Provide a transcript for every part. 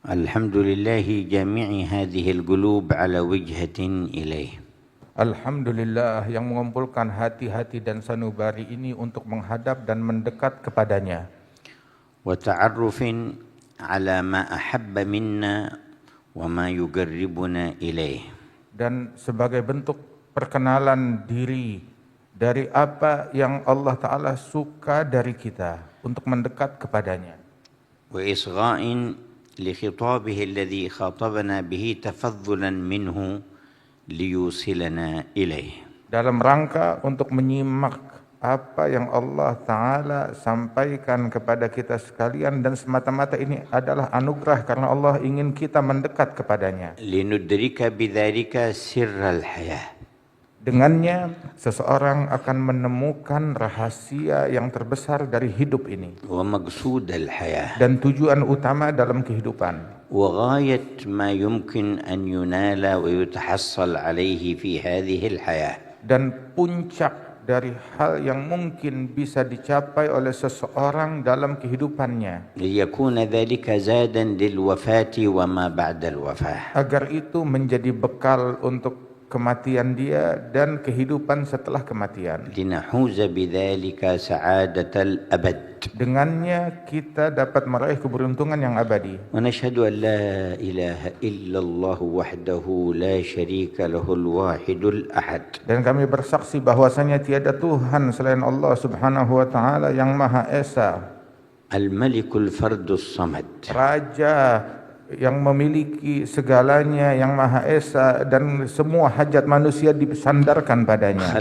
الحمد لله جامع هذه القلوب على وجهة إليه. Alhamdulillah yang mengumpulkan hati-hati dan sanubari ini untuk menghadap dan mendekat kepadanya. وتعرف على ما أحب منا وما يقربنا إليه. Dan sebagai bentuk perkenalan diri dari apa yang Allah Ta'ala suka dari kita untuk mendekat kepadanya. وإصغاء لخطابه الذي خاطبنا به تفضلا منه ليوصلنا إليه. Dalam rangka untuk menyimak apa yang Allah Ta'ala sampaikan kepada kita sekalian, dan semata-mata ini adalah anugerah karena Allah ingin kita mendekat kepadanya. لندرك بذلك سر الحياة. Dengannya seseorang akan menemukan rahasia yang terbesar dari hidup ini ومقصود الحياة. dan tujuan utama dalam kehidupan. وغاية ما يمكن أن ينال ويتحصل عليه في هذه الحياة. Dan puncak dari hal yang mungkin bisa dicapai oleh seseorang dalam kehidupannya, ليكون ذلك زادا للوفاة وما بعد الوفاة. agar itu menjadi bekal untuk kematian dia dan kehidupan setelah kematian. لنحوز بذلك سعادة الأبد. Dengannya kita dapat meraih keberuntungan yang abadi. ونشهد أن لا إله إلا الله وحده لا شريك له الواحد الأحد. Dan kami bersaksi bahwasanya tiada Tuhan selain Allah Subhanahu wa taala yang Maha Esa, الملك الفرد الصمد. Raja yang memiliki segalanya, yang Maha Esa, dan semua hajat manusia disandarkan padanya.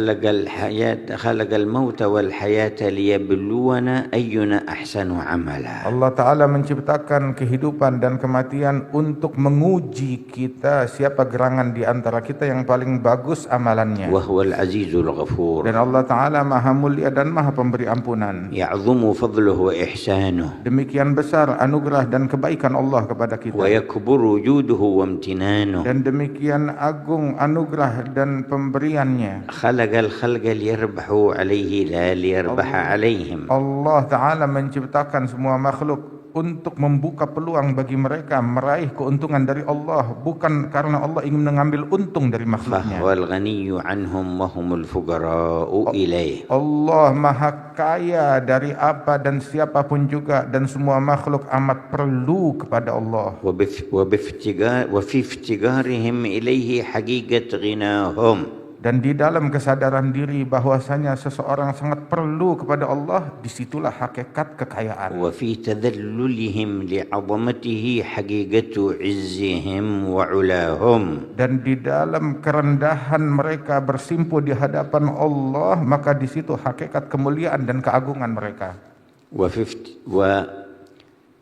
خلق الموت والحياة ليبلونا أينا أحسن عملا. Allah Ta'ala menciptakan kehidupan dan kematian untuk menguji kita, siapa gerangan di antara kita yang paling bagus amalannya. وهو العزيز الغفور. Dan Allah Ta'ala Maha Mulia dan Maha Pemberi Ampunan. يعظم فضله وإحسانه. Demikian besar anugerah dan kebaikan Allah kepada kita. ويكبر وجوده وامتنانه. Dan demikian agung anugerah dan pemberiannya. خلق الخلق ليربحوا عليه لا ليربح عليهم. Allah Ta'ala menciptakan semua makhluk untuk membuka peluang bagi mereka meraih keuntungan dari Allah, bukan karena Allah ingin mengambil untung dari makhluknya. فهو الغني عنهم وهم الفقراء إليه. Allah Maha Kaya dari apa dan siapapun juga, dan semua makhluk amat perlu kepada Allah. وفي افتقارهم إليه حقيقة غناهم. Dan di dalam kesadaran diri bahwasanya seseorang sangat perlu kepada Allah, disitulah hakikat kekayaan. وفي تذللهم لعظمته حقيقة عزهم وعلاهم. Dan di dalam kerendahan mereka bersimpuh di hadapan Allah, maka di situ hakikat kemuliaan dan keagungan mereka.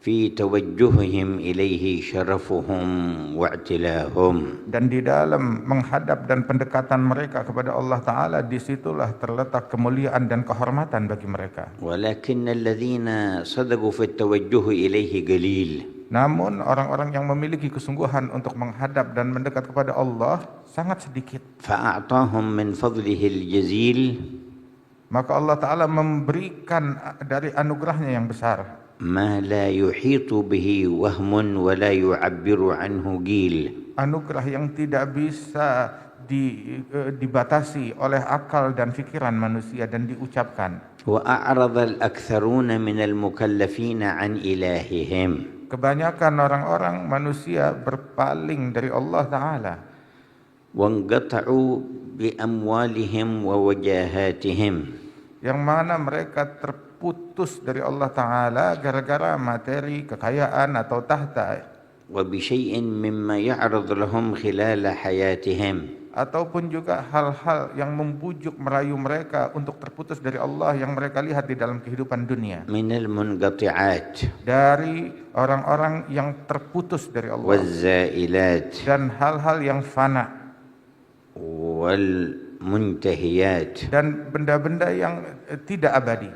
وفي توجههم إليه شرفهم واعتلاهم. Dan di dalam menghadap dan pendekatan mereka kepada Allah Ta'ala, disitulah terletak kemuliaan dan kehormatan bagi mereka. ولكن الذين صدقوا في التوجه إليه قليل. Namun orang-orang yang memiliki kesungguhan untuk menghadap dan mendekat kepada Allah sangat sedikit. فأعطاهم من فضله الجزيل. Maka Allah Ta'ala memberikan dari anugerahnya yang besar ما لا يحيط به وهم ولا يعبر عنه قيل. anugerah yang tidak bisa dibatasi oleh akal dan pikiran manusia dan diucapkan. وأعرض الأكثرون من المكلفين عن إلههم. Kebanyakan orang-orang manusia berpaling dari Allah Ta'ala. وانقطعوا بأموالهم ووجاهاتهم. Yang mana mereka terputus dari Allah Ta'ala gara-gara materi, kekayaan atau tahta. وبشيء مما يعرض لهم خلال حياتهم. Ataupun juga hal-hal yang membujuk merayu mereka untuk terputus dari Allah yang mereka lihat di dalam kehidupan dunia. من المنقطعات. Dari orang-orang yang terputus dari Allah. والزائلات. Dan hal-hal yang fana. والمنتهيات. Dan benda-benda yang tidak abadi.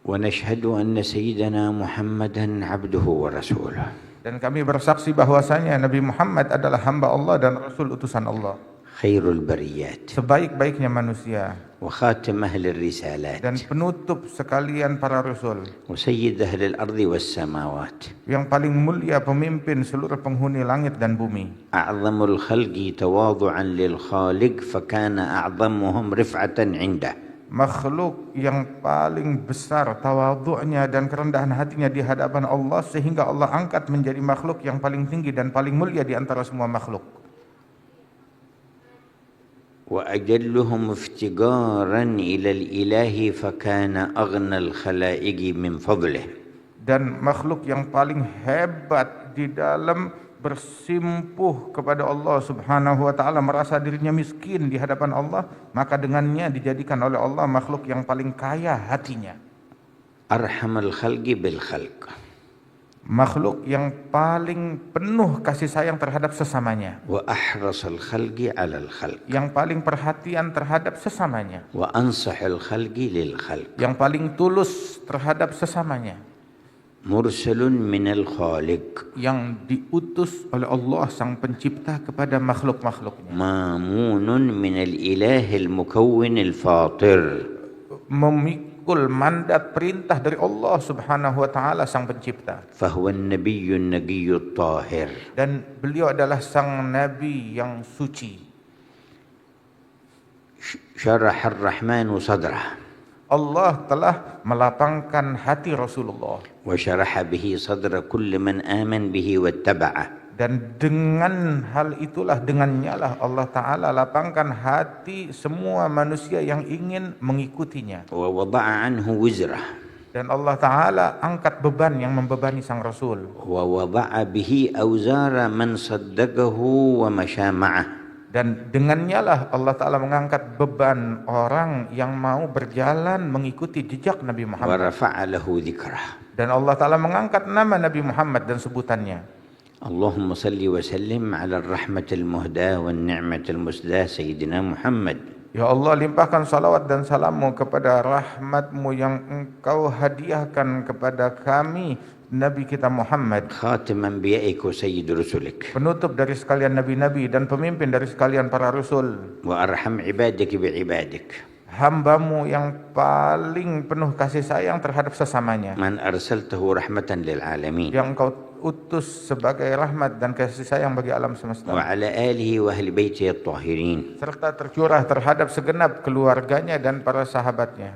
ونشهد أن سيدنا محمدا عبده ورسوله. Dan kami bersaksi bahwasanya Nabi Muhammad adalah hamba Allah dan Rasul utusan Allah. خير البريات sebaik-baiknya manusia وخاتم أهل الرسالات dan penutup sekalian para rasul, وسيد أهل الأرض والسماوات yang paling mulia pemimpin seluruh penghuni langit dan bumi. أعظم الخلق تواضعا للخالق فكان أعظمهم رفعة عنده. Makhluk yang paling besar tawadhu'nya dan kerendahan hatinya di hadapan Allah sehingga Allah angkat menjadi makhluk yang paling tinggi dan paling mulia di antara semua makhluk. وأجلهم افتقارا إلى الإله فكان أغنى الخلائق من فضله. Dan makhluk yang paling hebat di dalam bersimpuh kepada Allah Subhanahu wa taala, merasa dirinya miskin di hadapan Allah, maka dengannya dijadikan oleh Allah makhluk yang paling kaya hatinya. أرحم الخلق بالخلق. Makhluk yang paling penuh kasih sayang terhadap sesamanya, وأحرص الخلق على الخلق. yang paling perhatian terhadap sesamanya, وأنصح الخلق للخلق. yang paling tulus terhadap sesamanya, مرسل من الخالق. yang diutus oleh Allah sang pencipta kepada makhluk-makhluknya, مامون من الإله المكون الفاطر. memikul mandat perintah dari Allah Subhanahu wa taala sang pencipta. فهو النبي النقي الطاهر. Dan beliau adalah sang nabi yang suci. شرح الرحمن صدره. Allah telah melapangkan hati Rasulullah, وشرح به صدر كل من آمن به واتبعه. dan dengan hal itulah, dengannya lah Allah Ta'ala lapangkan hati semua manusia yang ingin mengikutinya. ووضع عنه وزره. Dan Allah Ta'ala angkat beban yang membebani sang Rasul. ووضع به أوزار من صدقه ومشى معه. Dan dengannya lah Allah Ta'ala mengangkat beban orang yang mau berjalan mengikuti jejak Nabi Muhammad. ورفع له ذكره. Dan Allah Ta'ala mengangkat nama Nabi Muhammad dan sebutannya. اللهم صل وسلم على الرحمة المهداة والنعمة المسداة سيدنا محمد. Ya Allah, limpahkan salawat dan salammu kepada rahmatmu yang engkau hadiahkan kepada kami, Nabi kita Muhammad, خاتم أنبيائك وسيد رسلك. penutup dari sekalian nabi-nabi dan pemimpin dari sekalian para rasul, وأرحم عبادك بعبادك. hambamu yang paling penuh kasih sayang terhadap sesamanya, من أرسلته رحمة للعالمين. yang engkau utus sebagai rahmat dan kasih sayang bagi alam semesta, وعلى آله وأهل بيته الطاهرين. serta tercurah terhadap segenap keluarganya dan para sahabatnya,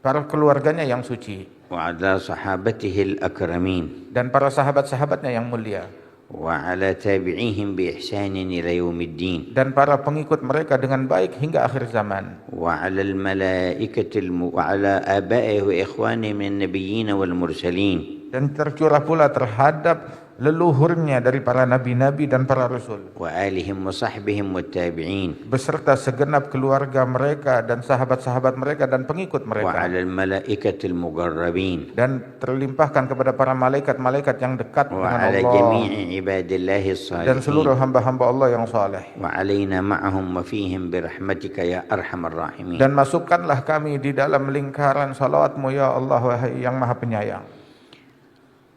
para keluarganya yang suci, وعلى صحابته الأكرمين. dan para sahabat-sahabatnya yang mulia, وعلى تابعيهم بإحسان إلى يوم الدين. dan para pengikut mereka dengan baik hingga akhir zaman, وعلى الملائكة وعلى آبائه وإخوانه من النبيين والمرسلين. dan tercurah pula terhadap leluhurnya dari para nabi-nabi dan para rasul, وآلهم وصحبهم والتابعين. beserta segenap keluarga mereka dan sahabat-sahabat mereka dan pengikut mereka, وعلى الملائكة المقربين. dan terlimpahkan kepada para malaikat-malaikat yang dekat dengan وعلى Allah, جميع عباد الله dan seluruh الصالحين. hamba-hamba Allah yang saleh. وعلينا معهم وفيهم برحمتك يا أرحم الراحمين. Dan masukkanlah kami di dalam lingkaran salawatmu ya Allah, wahai yang maha penyayang.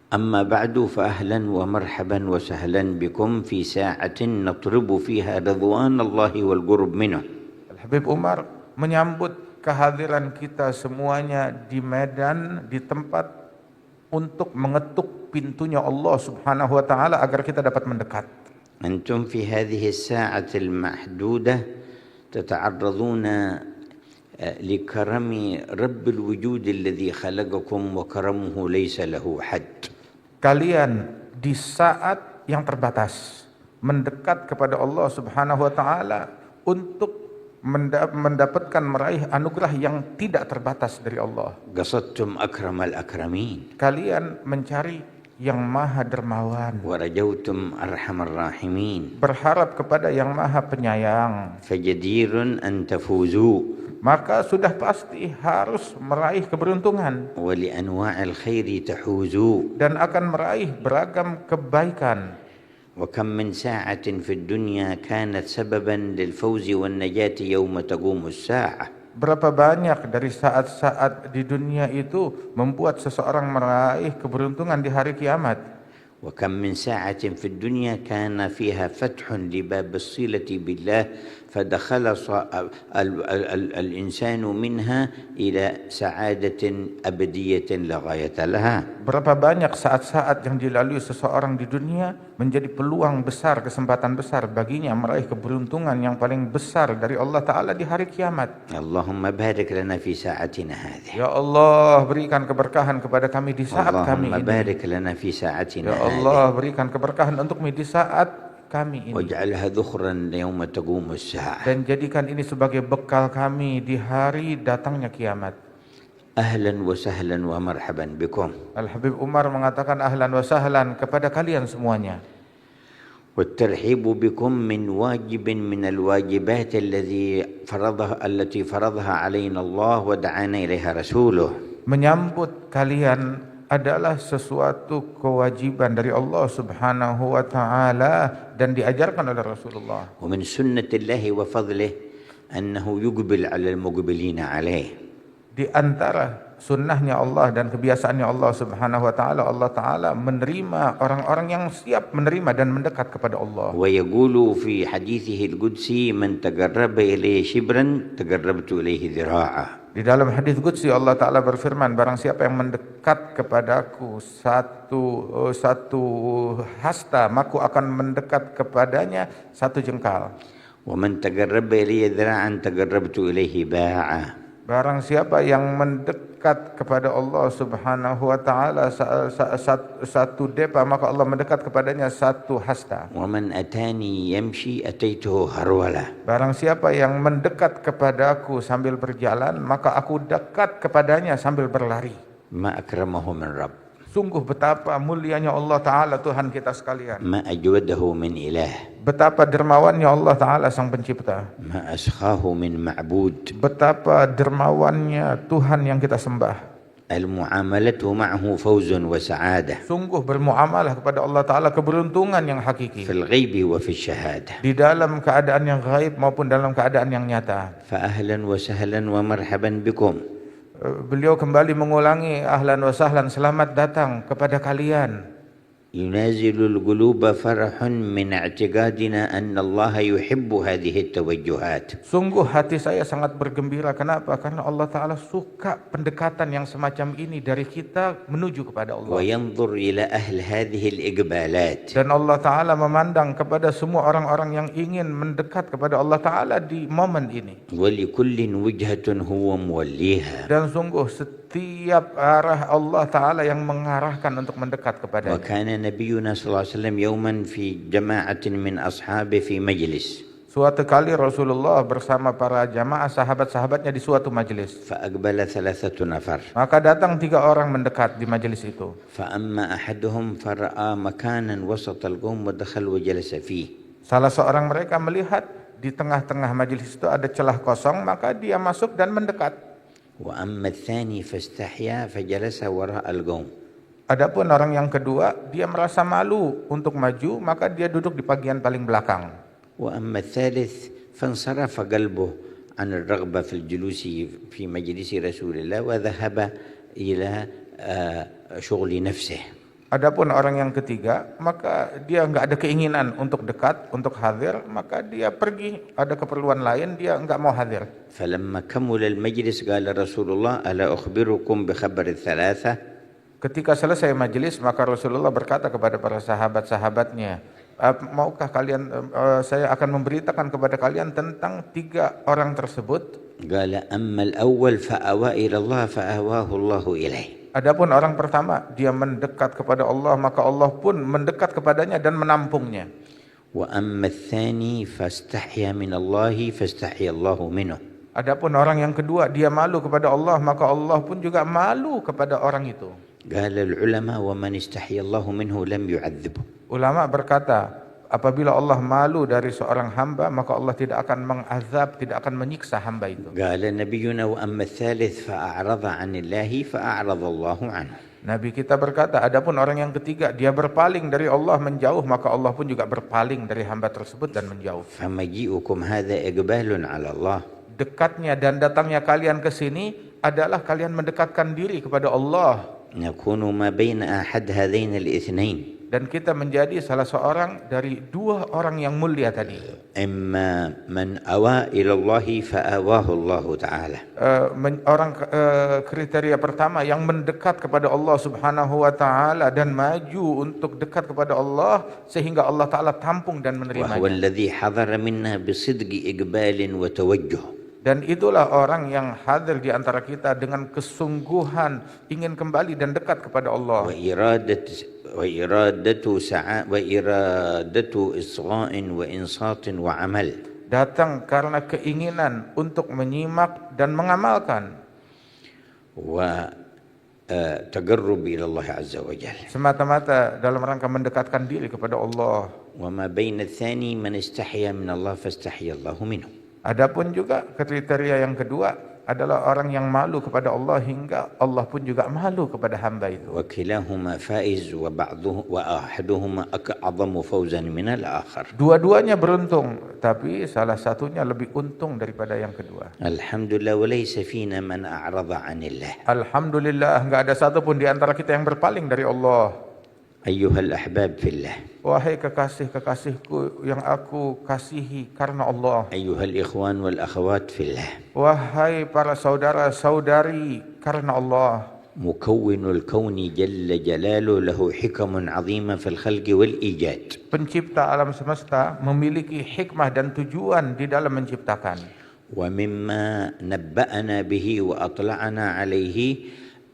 أما بعد فأهلا ومرحبا وسهلا بكم في ساعة نطلب فيها رضوان الله والقرب منه. Habib Umar menyambut kehadiran kita semuanya di Medan, di tempat untuk mengetuk pintunya Allah Subhanahu wa taala agar kita dapat mendekat. أنتم في هذه الساعة المحدودة تتعرضون لكرم رب الوجود الذي خلقكم وكرمه ليس له حد. Kalian di saat yang terbatas mendekat kepada Allah Subhanahu wa taala untuk mendapatkan meraih anugerah yang tidak terbatas dari Allah. قصدتم أكرم الأكرمين. Kalian mencari yang maha dermawan, ورجوتم أرحم الراحمين. berharap kepada yang maha penyayang, فجدير أن تفوزوا. maka sudah pasti harus meraih keberuntungan ولأنواع الخير تحوزوا. dan akan meraih beragam kebaikan. وكم من ساعة في الدنيا كانت سببا للفوز والنجاة يوم تقوم الساعة. Berapa banyak dari saat-saat di dunia itu membuat seseorang meraih keberuntungan di hari kiamat. وكم من ساعة في الدنيا كان فيها فتح لباب الصلة بالله فدخل الإنسان منها إلى سعادة أبدية لا غاية لها. Berapa banyak saat-saat yang dilalui seseorang di dunia menjadi peluang besar, kesempatan besar baginya meraih keberuntungan yang paling besar dari Allah Ta'ala di hari kiamat. Allahumma barik lana fi sa'atina hadhihi. Ya Allah, berikan keberkahan kepada kami di saat kami Allahumma ini. barik lana fi sa'atina Ya Allah, berikan keberkahan untuk kami di saat kami ini. waj'alha dhukhran yawma taqumu as-sa'ah. Dan jadikan ini sebagai bekal kami di hari datangnya kiamat. Ahlan wa sahlan wa marhaban bikum. Al-Habib Umar mengatakan ahlan wa sahlan kepada kalian semuanya. والترحيب بكم من واجب من الواجبات التي فرضها علينا الله ودعانا إليها رسوله. Menyambut kalian adalah sesuatu kewajiban dari Allah Subhanahu wa taala dan diajarkan oleh Rasulullah. ومن سنة الله وفضله أنه يقبل على المقبلين عليه. Di antara sunnahnya Allah dan kebiasaannya Allah Subhanahu wa taala, Allah taala menerima orang-orang yang siap menerima dan mendekat kepada Allah. ويقول في حديثه القدسي من تقرب إليه شبرا تقربت إليه ذراعا. Di dalam hadis qudsi Allah taala berfirman, barang siapa yang mendekat kepadaku satu hasta, maka aku akan mendekat kepadanya satu jengkal. ومن تقرب إليه ذراعا تقربت إليه باعا. Barang siapa yang mendekat kepada Allah Subhanahu wa taala satu depa, maka Allah mendekat kepadanya satu hasta. ومن أتاني يمشي أتيته هرولة. Barang siapa yang mendekat kepadaku sambil berjalan, maka aku dekat kepadanya sambil berlari. ما أكرمه من رب. Sungguh betapa mulianya Allah Ta'ala Tuhan kita sekalian. ما أجوده من إله. Betapa dermawannya Allah Ta'ala Sang Pencipta. ما أسخاه من معبود. Betapa dermawannya Tuhan yang kita sembah. المعاملة معه فوز وسعادة. Sungguh bermuamalah kepada Allah Ta'ala keberuntungan yang hakiki. في الغيب وفي الشهادة. Di dalam keadaan yang gaib maupun dalam keadaan yang nyata. فأهلا وسهلا ومرحبا بكم. Beliau kembali mengulangi ahlan wa sahlan, selamat datang kepada kalian. ينازل القلوب فرح من اعتقادنا أن الله يحب هذه التوجهات. Sungguh hati saya sangat bergembira. Kenapa? Karena Allah Ta'ala suka pendekatan yang semacam ini dari kita menuju kepada Allah. وينظر إلى أهل هذه الإقبالات. Dan Allah Ta'ala memandang kepada semua orang-orang yang ingin mendekat kepada Allah Ta'ala di momen ini. ولكل وجهة هو موليها. Dan sungguh setiap arah Allah Ta'ala yang mengarahkan untuk mendekat kepada. وكان نبينا صلى الله عليه وسلم يوما في جماعة من أصحابه في مجلس. Suatu kali Rasulullah bersama para jamaah sahabat-sahabatnya di suatu majelis. فأقبل 3 نفر. Maka datang 3 orang mendekat di majelis itu. فأما أحدهم فرأى مكانا وسط القوم ودخل وجلس فيه. Salah seorang mereka melihat di tengah-tengah majelis itu ada celah kosong, maka dia masuk dan mendekat. وأما الثاني فاستحيا فجلس وراء القوم. Adapun orang yang kedua, dia merasa malu untuk maju, maka dia duduk di bagian paling belakang. وأما الثالث فانصرف قلبه عن الرغبة في الجلوس في مجلس رسول الله وذهب إلى شغل نفسه. Adapun orang yang ketiga, maka dia enggak ada keinginan untuk dekat, untuk hadir, maka dia pergi, ada keperluan lain, dia enggak mau hadir. فلما كمل المجلس قال رسول الله ألا أخبركم بخبر الثلاثة. Ketika selesai majelis, maka Rasulullah berkata kepada para sahabat-sahabatnya, maukah kalian, saya akan memberitakan kepada kalian tentang 3 orang tersebut. قال أما الأول فأوى إلى الله فأواه الله إليه. Adapun orang pertama, dia mendekat kepada Allah, maka Allah pun mendekat kepadanya dan menampungnya. وأما الثاني فاستحيا من الله فاستحيا الله منه. Adapun orang yang kedua, dia malu kepada Allah, maka Allah pun juga malu kepada orang itu. قال العلماء ومن استحيا الله منه لم يعذبه. Ulama berkata, apabila Allah malu dari seorang hamba, maka Allah tidak akan mengazab, tidak akan menyiksa hamba itu. قال نبينا وأما الثالث فأعرض عن الله فأعرض الله عنه. Nabi kita berkata, adapun orang yang ketiga, dia berpaling dari Allah menjauh, maka Allah pun juga berpaling dari hamba tersebut dan menjauh. فمجيئكم هذا إقبال على الله. Dekatnya dan datangnya kalian ke sini adalah kalian mendekatkan diri kepada Allah. نكون ما بين أحد هذين الاثنين، dan kita menjadi salah seorang dari dua orang yang mulia tadi. إما من أوى إلى الله فآواه الله تعالى، Kriteria pertama yang mendekat kepada Allah Subhanahu wa taala dan maju untuk dekat kepada Allah sehingga Allah taala tampung dan وهو menerimanya. الذي حضر منا بصدق إقبال وتوجه. Dan itulah orang yang hadir di antara kita dengan kesungguhan ingin kembali dan dekat kepada Allah. وإرادة إصغاء وإنصات وعمل. Datang karena keinginan untuk menyimak dan mengamalkan. وتقرب إلى الله عز وجل. Semata-mata dalam rangka mendekatkan diri kepada Allah. وما بين الثاني من استحيا من الله فاستحيا الله منه. Adapun juga kriteria yang kedua adalah orang yang malu kepada Allah hingga Allah pun juga malu kepada hamba itu. وكلاهما فائز وأحدهما أعظم فوزا من الآخر. Dua-duanya beruntung, tapi salah satunya lebih untung daripada yang kedua. الحمد لله وليس فينا من أعرض عن الله. Alhamdulillah, enggak ada satupun di antara kita yang berpaling dari Allah. أيها الأحباب في الله. Wahai kekasih-kekasihku yang aku kasihi karena Allah. أيها الإخوان والأخوات في الله. Wahai para saudara-saudari karena Allah. مكون الكون جل جلاله له حكم عظيمة في الخلق والإيجاد. Pencipta alam semesta memiliki hikmah dan tujuan di dalam menciptakan. ومما نبأنا به وأطلعنا عليه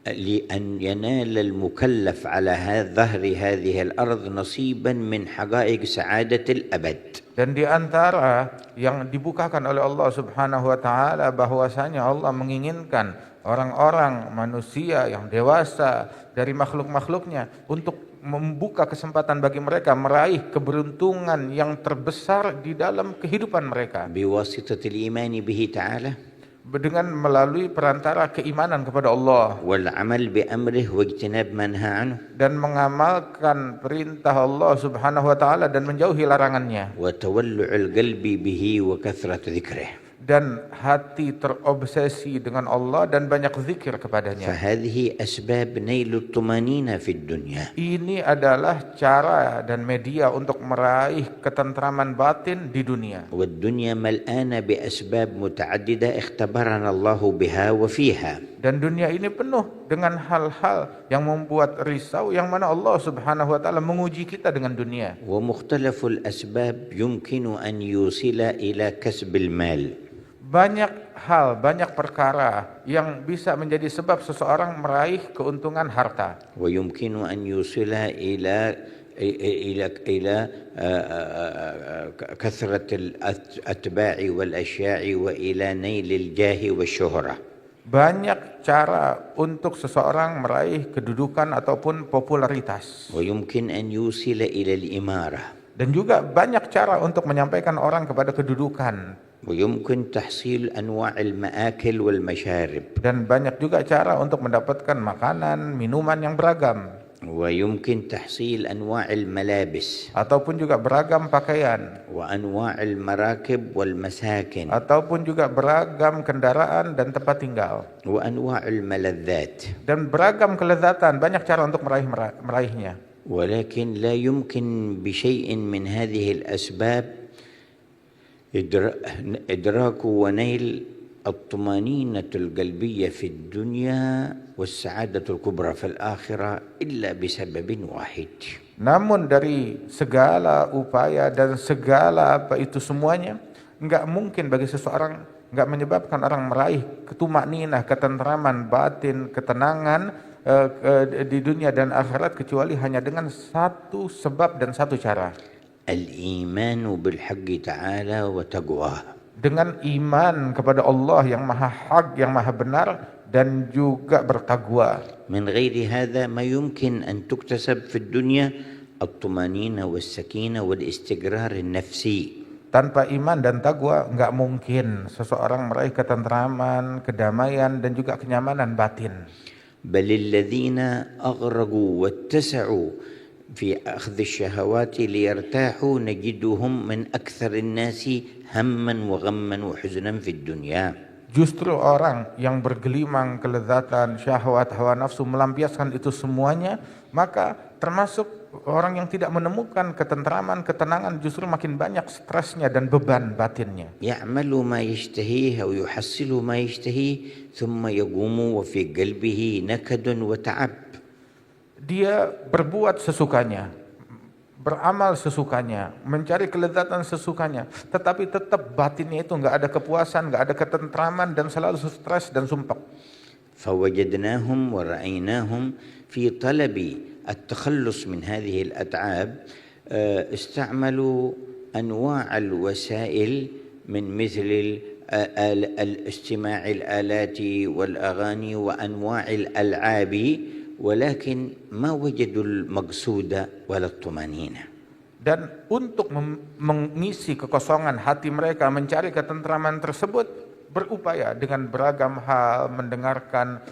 لأن ينال المكلف على ظهر هذه الأرض نصيبا من حقائق سعادة الأبد. Dan di antara yang dibukakan oleh Allah Subhanahu wa taala bahwasanya Allah menginginkan orang-orang manusia yang dewasa dari makhluk-makhluknya untuk membuka kesempatan bagi mereka meraih keberuntungan yang terbesar di dalam kehidupan mereka. بواسطة الإيمان به تعالى. Dengan melalui perantara keimanan kepada Allah. والعمل بأمره واجتناب ما نهى عنه. Dan mengamalkan perintah Allah Subhanahu wa taala dan menjauhi larangannya. وتولع القلب به وكثرة ذكره. Dan hati terobsesi dengan Allah dan banyak zikir kepadanya. فهذه أسباب نيل الطمأنينة في الدنيا. Ini adalah cara dan media untuk meraih ketentraman batin di dunia. والدنيا ملآنة بأسباب متعددة اختبرنا الله بها وفيها. Dan dunia ini penuh dengan hal-hal yang membuat risau yang mana Allah Subhanahu wa taala menguji kita dengan dunia. ومختلف الأسباب يمكن أن يوصل إلى كسب المال. Banyak hal, banyak perkara yang bisa menjadi sebab seseorang meraih keuntungan harta. ويمكن أن يوصل إلى كثرة الأتباع والأشياء وإلى نيل الجاه والشهرة. Banyak cara untuk seseorang meraih kedudukan ataupun popularitas. ويمكن أن يوصل إلى الإمارة. Dan juga banyak cara untuk menyampaikan orang kepada kedudukan. ويمكن تحصيل أنواع المآكل والمشارب. Dan banyak juga cara untuk mendapatkan makanan, minuman yang beragam. ويمكن تحصيل أنواع الملابس. Ataupun juga beragam pakaian. وأنواع المراكب والمساكن. Ataupun juga beragam kendaraan dan tempat tinggal. وأنواع الملذات. Dan beragam kelezatan, banyak cara untuk meraihnya. ولكن لا يمكن بشيء من هذه الأسباب إدراك ونيل الطمأنينة القلبية في الدنيا والسعادة الكبرى في الآخرة إلا بسبب واحد. Namun dari segala upaya dan segala apa itu semuanya, enggak mungkin bagi seseorang, enggak menyebabkan orang meraih ketumakninah, ketentraman batin, ketenangan di dunia dan akhirat kecuali hanya dengan satu sebab dan satu cara. الإيمان بالحق تعالى وتقواه. Dengan iman kepada Allah yang maha hak, yang maha benar dan juga bertakwa. من غير هذا ما يمكن أن تكتسب في الدنيا الطمأنينة والسكينة والاستقرار النفسي. Tanpa iman dan takwa enggak mungkin seseorang meraih ketentraman, kedamaian dan juga kenyamanan batin. بل الذين أغرقوا واتسعوا في أخذ الشهوات ليرتاحوا نجدهم من أكثر الناس هما وغما وحزنا في الدنيا. Justru orang yang bergelimang kelezatan, syahwat, hawa nafsu melampiaskan itu semuanya, maka termasuk orang yang tidak menemukan ketentraman, ketenangan, justru makin banyak stresnya dan beban batinnya. يعمل ما يشتهيه أو يحصل ما يشتهيه ثم يقوم وفي قلبه نكد وتعب. Dia berbuat sesukanya, beramal sesukanya, mencari kelezatan sesukanya, tetapi tetap batinnya itu nggak ada kepuasan, nggak ada ketentraman, dan selalu stres dan sumpah. فوجدناهم ورأيناهم في طلب التخلص من هذه الأتعاب استعملوا أنواع الوسائل من مثل الاستماع الآلات والأغاني وأنواع الألعاب، ولكن ما وجدوا المقصود ولا الطمأنينة. Dan untuk mengisi kekosongan hati mereka, mencari ketentraman tersebut, berupaya dengan beragam hal, mendengarkan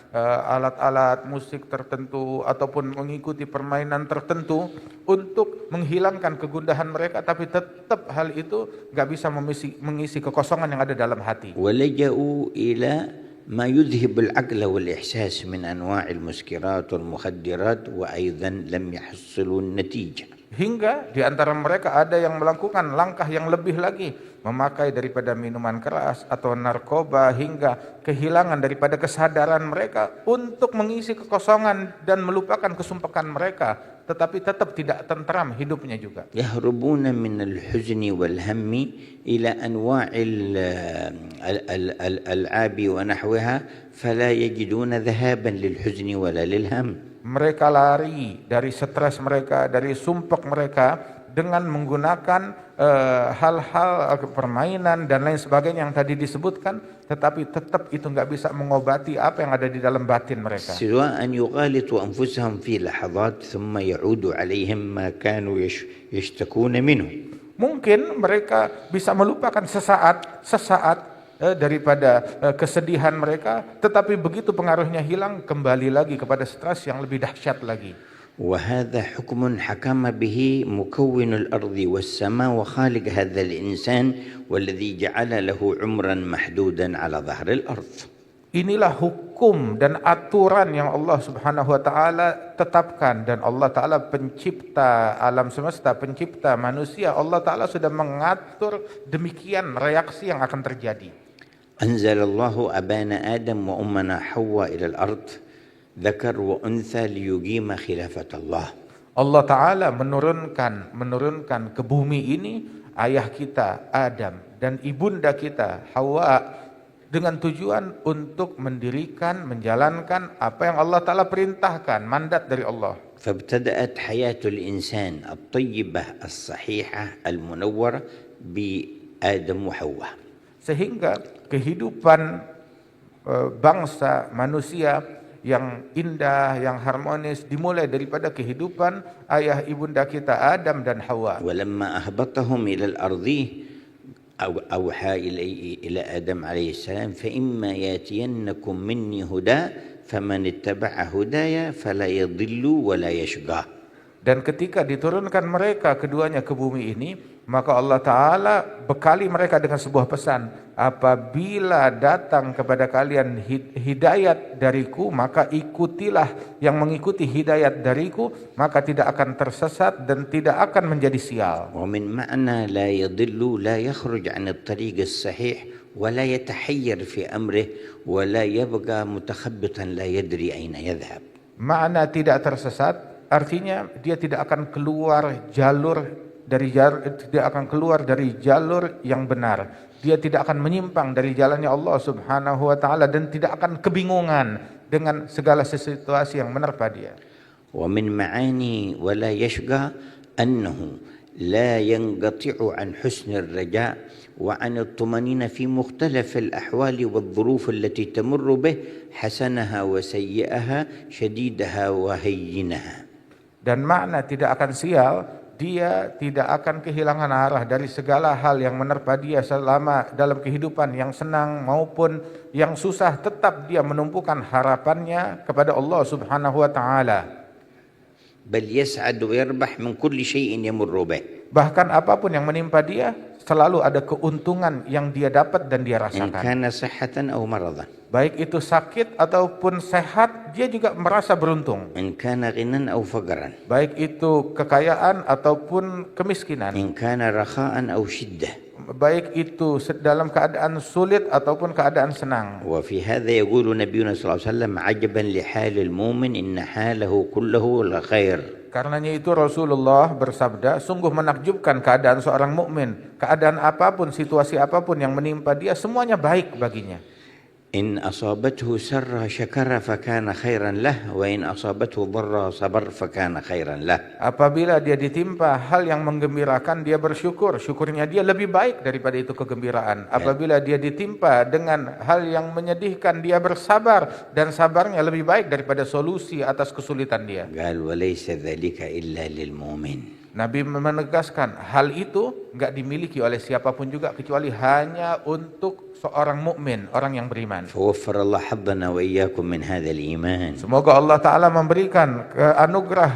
alat-alat musik tertentu ataupun mengikuti permainan tertentu untuk menghilangkan kegundahan mereka, tapi tetap hal itu nggak bisa mengisi kekosongan yang ada dalam hati. ولجأوا إلى ما يذهب العقل والإحساس من أنواع المسكرات والمخدرات وأيضا لم يحصلوا النتيجة. Hingga di antara mereka ada yang melakukan langkah yang lebih lagi, memakai daripada minuman keras atau narkoba, hingga kehilangan daripada kesadaran mereka untuk mengisi kekosongan dan melupakan kesumpahan mereka, tetapi tetap tidak tentram hidupnya juga. يهربون من الحزن والهم إلى أنواع الألعاب ونحوها فلا يجدون ذهابا للحزن ولا للهم. Mereka lari dari stres mereka, dari sumpek mereka dengan menggunakan hal-hal permainan dan lain sebagainya yang tadi disebutkan, tetapi tetap itu nggak bisa mengobati apa yang ada di dalam batin mereka. سواء يغالطوا أنفسهم في لحظات ثم يعود عليهم ما كانوا يشتكون منه. Mungkin mereka bisa melupakan sesaat daripada kesedihan mereka, tetapi begitu pengaruhnya hilang, kembali lagi kepada stres yang lebih dahsyat lagi. وهذا حكم حكم به مكون الأرض والسماء وخالق هذا الإنسان والذي جعل له عمرا محدودا على ظهر الأرض. Inilah hukum dan aturan yang Allah Subhanahu wa taala tetapkan, dan Allah taala pencipta alam semesta, pencipta manusia. Allah taala sudah mengatur demikian reaksi yang akan terjadi. أنزل الله أبانا آدم وأمنا حواء إلى الأرض ذكر وأنثى ليقيم خلافة الله. Allah taala menurunkan ke bumi ini ayah kita Adam dan ibunda kita Hawa dengan tujuan untuk mendirikan, menjalankan apa yang Allah taala perintahkan, mandat dari Allah. فابتدأت حياة الإنسان الطيبة الصحيحة المنورة بآدم وحواء. Sehingga kehidupan bangsa manusia yang indah, yang harmonis dimulai daripada kehidupan ayah ibunda kita Adam dan Hawa. ولما أهبطهم إلى الأرض أوحى إلى آدم عليه السلام فإما يأتينكم مني هدى فمن اتبع هدايا فلا يضل ولا يشقى. Dan ketika diturunkan mereka keduanya ke bumi ini, maka Allah Ta'ala bekali mereka dengan sebuah pesan. Apabila datang kepada kalian hidayat dariku, maka ikutilah yang mengikuti hidayat dariku, maka tidak akan tersesat dan tidak akan menjadi sial. ومن معنى لا يضل لا يخرج عن الطريق الصحيح ولا يتحير في أمره ولا يبقى متخبطا لا يدري أين يذهب. Makna tidak tersesat artinya dia tidak akan keluar dari jalur yang benar. Dia tidak akan menyimpang dari jalannya Allah Subhanahu wa taala dan tidak akan kebingungan dengan segala situasi yang menerpa dia. ومن معاني ولا يشقى أنه لا ينقطع عن حسن الرجاء وعن الطمأنينة في مختلف الأحوال والظروف التي تمر به حسنها وسيئها شديدها وهينها. Dan makna tidak akan sial, dia tidak akan kehilangan arah dari segala hal yang menerpa dia selama dalam kehidupan yang senang maupun yang susah, tetap dia menumpukan harapannya kepada Allah Subhanahu wa taala. بل يسعد ويربح من كل شيء يمر به. Bahkan apapun yang menimpa dia, selalu ada keuntungan yang dia dapat dan dia إن rasakan. كان صحة أو مرضا Baik itu sakit ataupun sehat, dia juga merasa beruntung. إن كان غنى أو فقرا Baik itu kekayaan ataupun kemiskinan. إن كان رخاء أو شدة. Baik itu dalam keadaan sulit ataupun keadaan senang. وفي هذا يقول نبينا صلى الله عليه وسلم عجبا لحال المؤمن إن حاله كله لخير. Karenanya itu Rasulullah bersabda, sungguh menakjubkan keadaan seorang mukmin. Keadaan apapun, situasi apapun yang menimpa dia, semuanya baik baginya. إن أصابته سر شكر فكان خيرا له وإن أصابته ضر صبر فكان خيرا له. Apabila dia ditimpa hal yang menggembirakan, dia bersyukur. Syukurnya dia lebih baik daripada itu kegembiraan. Apabila dia ditimpa dengan hal yang menyedihkan, dia bersabar. Dan sabarnya lebih baik daripada solusi atas kesulitan dia. قال وليس ذلك إلا للمؤمن. Nabi menegaskan hal itu enggak dimiliki oleh siapapun juga kecuali hanya untuk seorang mukmin, orang yang beriman. فوفر الله حظنا وإياكم من هذا الإيمان. Semoga Allah Ta'ala memberikan anugerah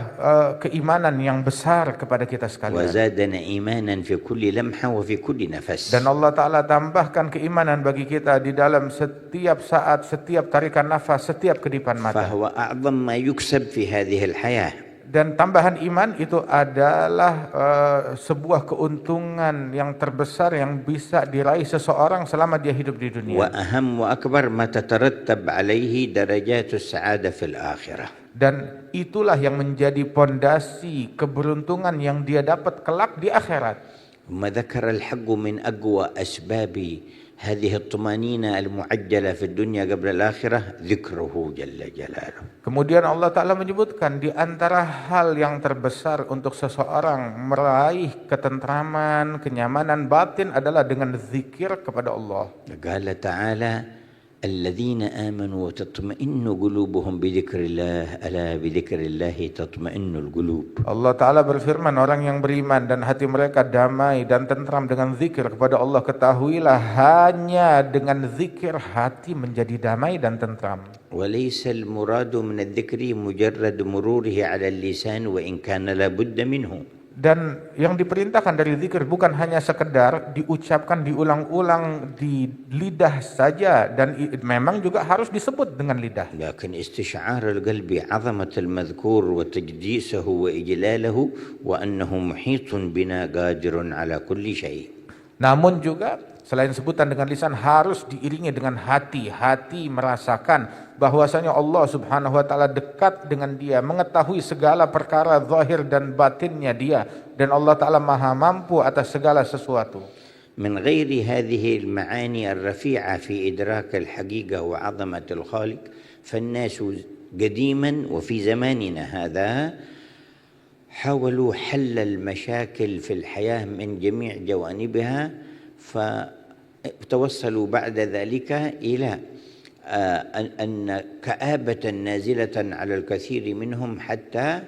keimanan yang besar kepada kita sekalian. وزادنا إيمانا في كل لمحة وفي كل نفس. Dan Allah Ta'ala tambahkan keimanan bagi kita di dalam setiap saat, setiap tarikan nafas, setiap kedipan mata. فهو أعظم ما يكسب في هذه الحياة. Dan tambahan iman itu adalah sebuah keuntungan yang terbesar yang bisa diraih seseorang selama dia hidup di dunia. وأهم وأكبر ما تترتب عليه درجات السعادة في الآخرة. Dan itulah yang menjadi pondasi keberuntungan yang dia dapat kelak di akhirat. ثم ذكر الحق من أقوى أسباب هذه الطمأنينة المعجلة في الدنيا قبل الآخرة ذكره جل جلاله. Kemudian Allah Ta'ala menyebutkan di antara hal yang terbesar untuk seseorang meraih ketentraman, kenyamanan batin adalah dengan zikir kepada Allah. قال تعالى الذين آمنوا وتطمئن قلوبهم بذكر الله ألا بذكر الله تطمئن القلوب. Allah Ta'ala berfirman, orang yang beriman dan hati mereka damai dan tentram dengan zikir kepada Allah, ketahuilah hanya dengan zikir hati menjadi damai dan tentram. وليس المراد من الذكر مجرد مروره على اللسان وإن كان لابد منه. Dan yang diperintahkan dari zikir bukan hanya sekedar diucapkan diulang-ulang di lidah saja, dan memang juga harus disebut dengan lidah. لكن استشعار القلب عظمة المذكور وتجديسه وإجلاله وأنه محيط بنا قادر على كل شيء. Namun juga selain sebutan dengan lisan harus diiringi dengan hati. Hati merasakan bahwasanya Allah Subhanahu wa taala dekat dengan dia, mengetahui segala perkara zahir dan batinnya dia, dan Allah Ta'ala maha mampu atas segala sesuatu. من غير هذه المعاني الرفيعة في إدراك الحقيقة وعظمة الخالق فالناس قديما وفي زماننا هذا حاولوا حل المشاكل في الحياة من جميع جوانبها فتوصلوا بعد ذلك إلى أن كآبة نازلة على الكثير منهم حتى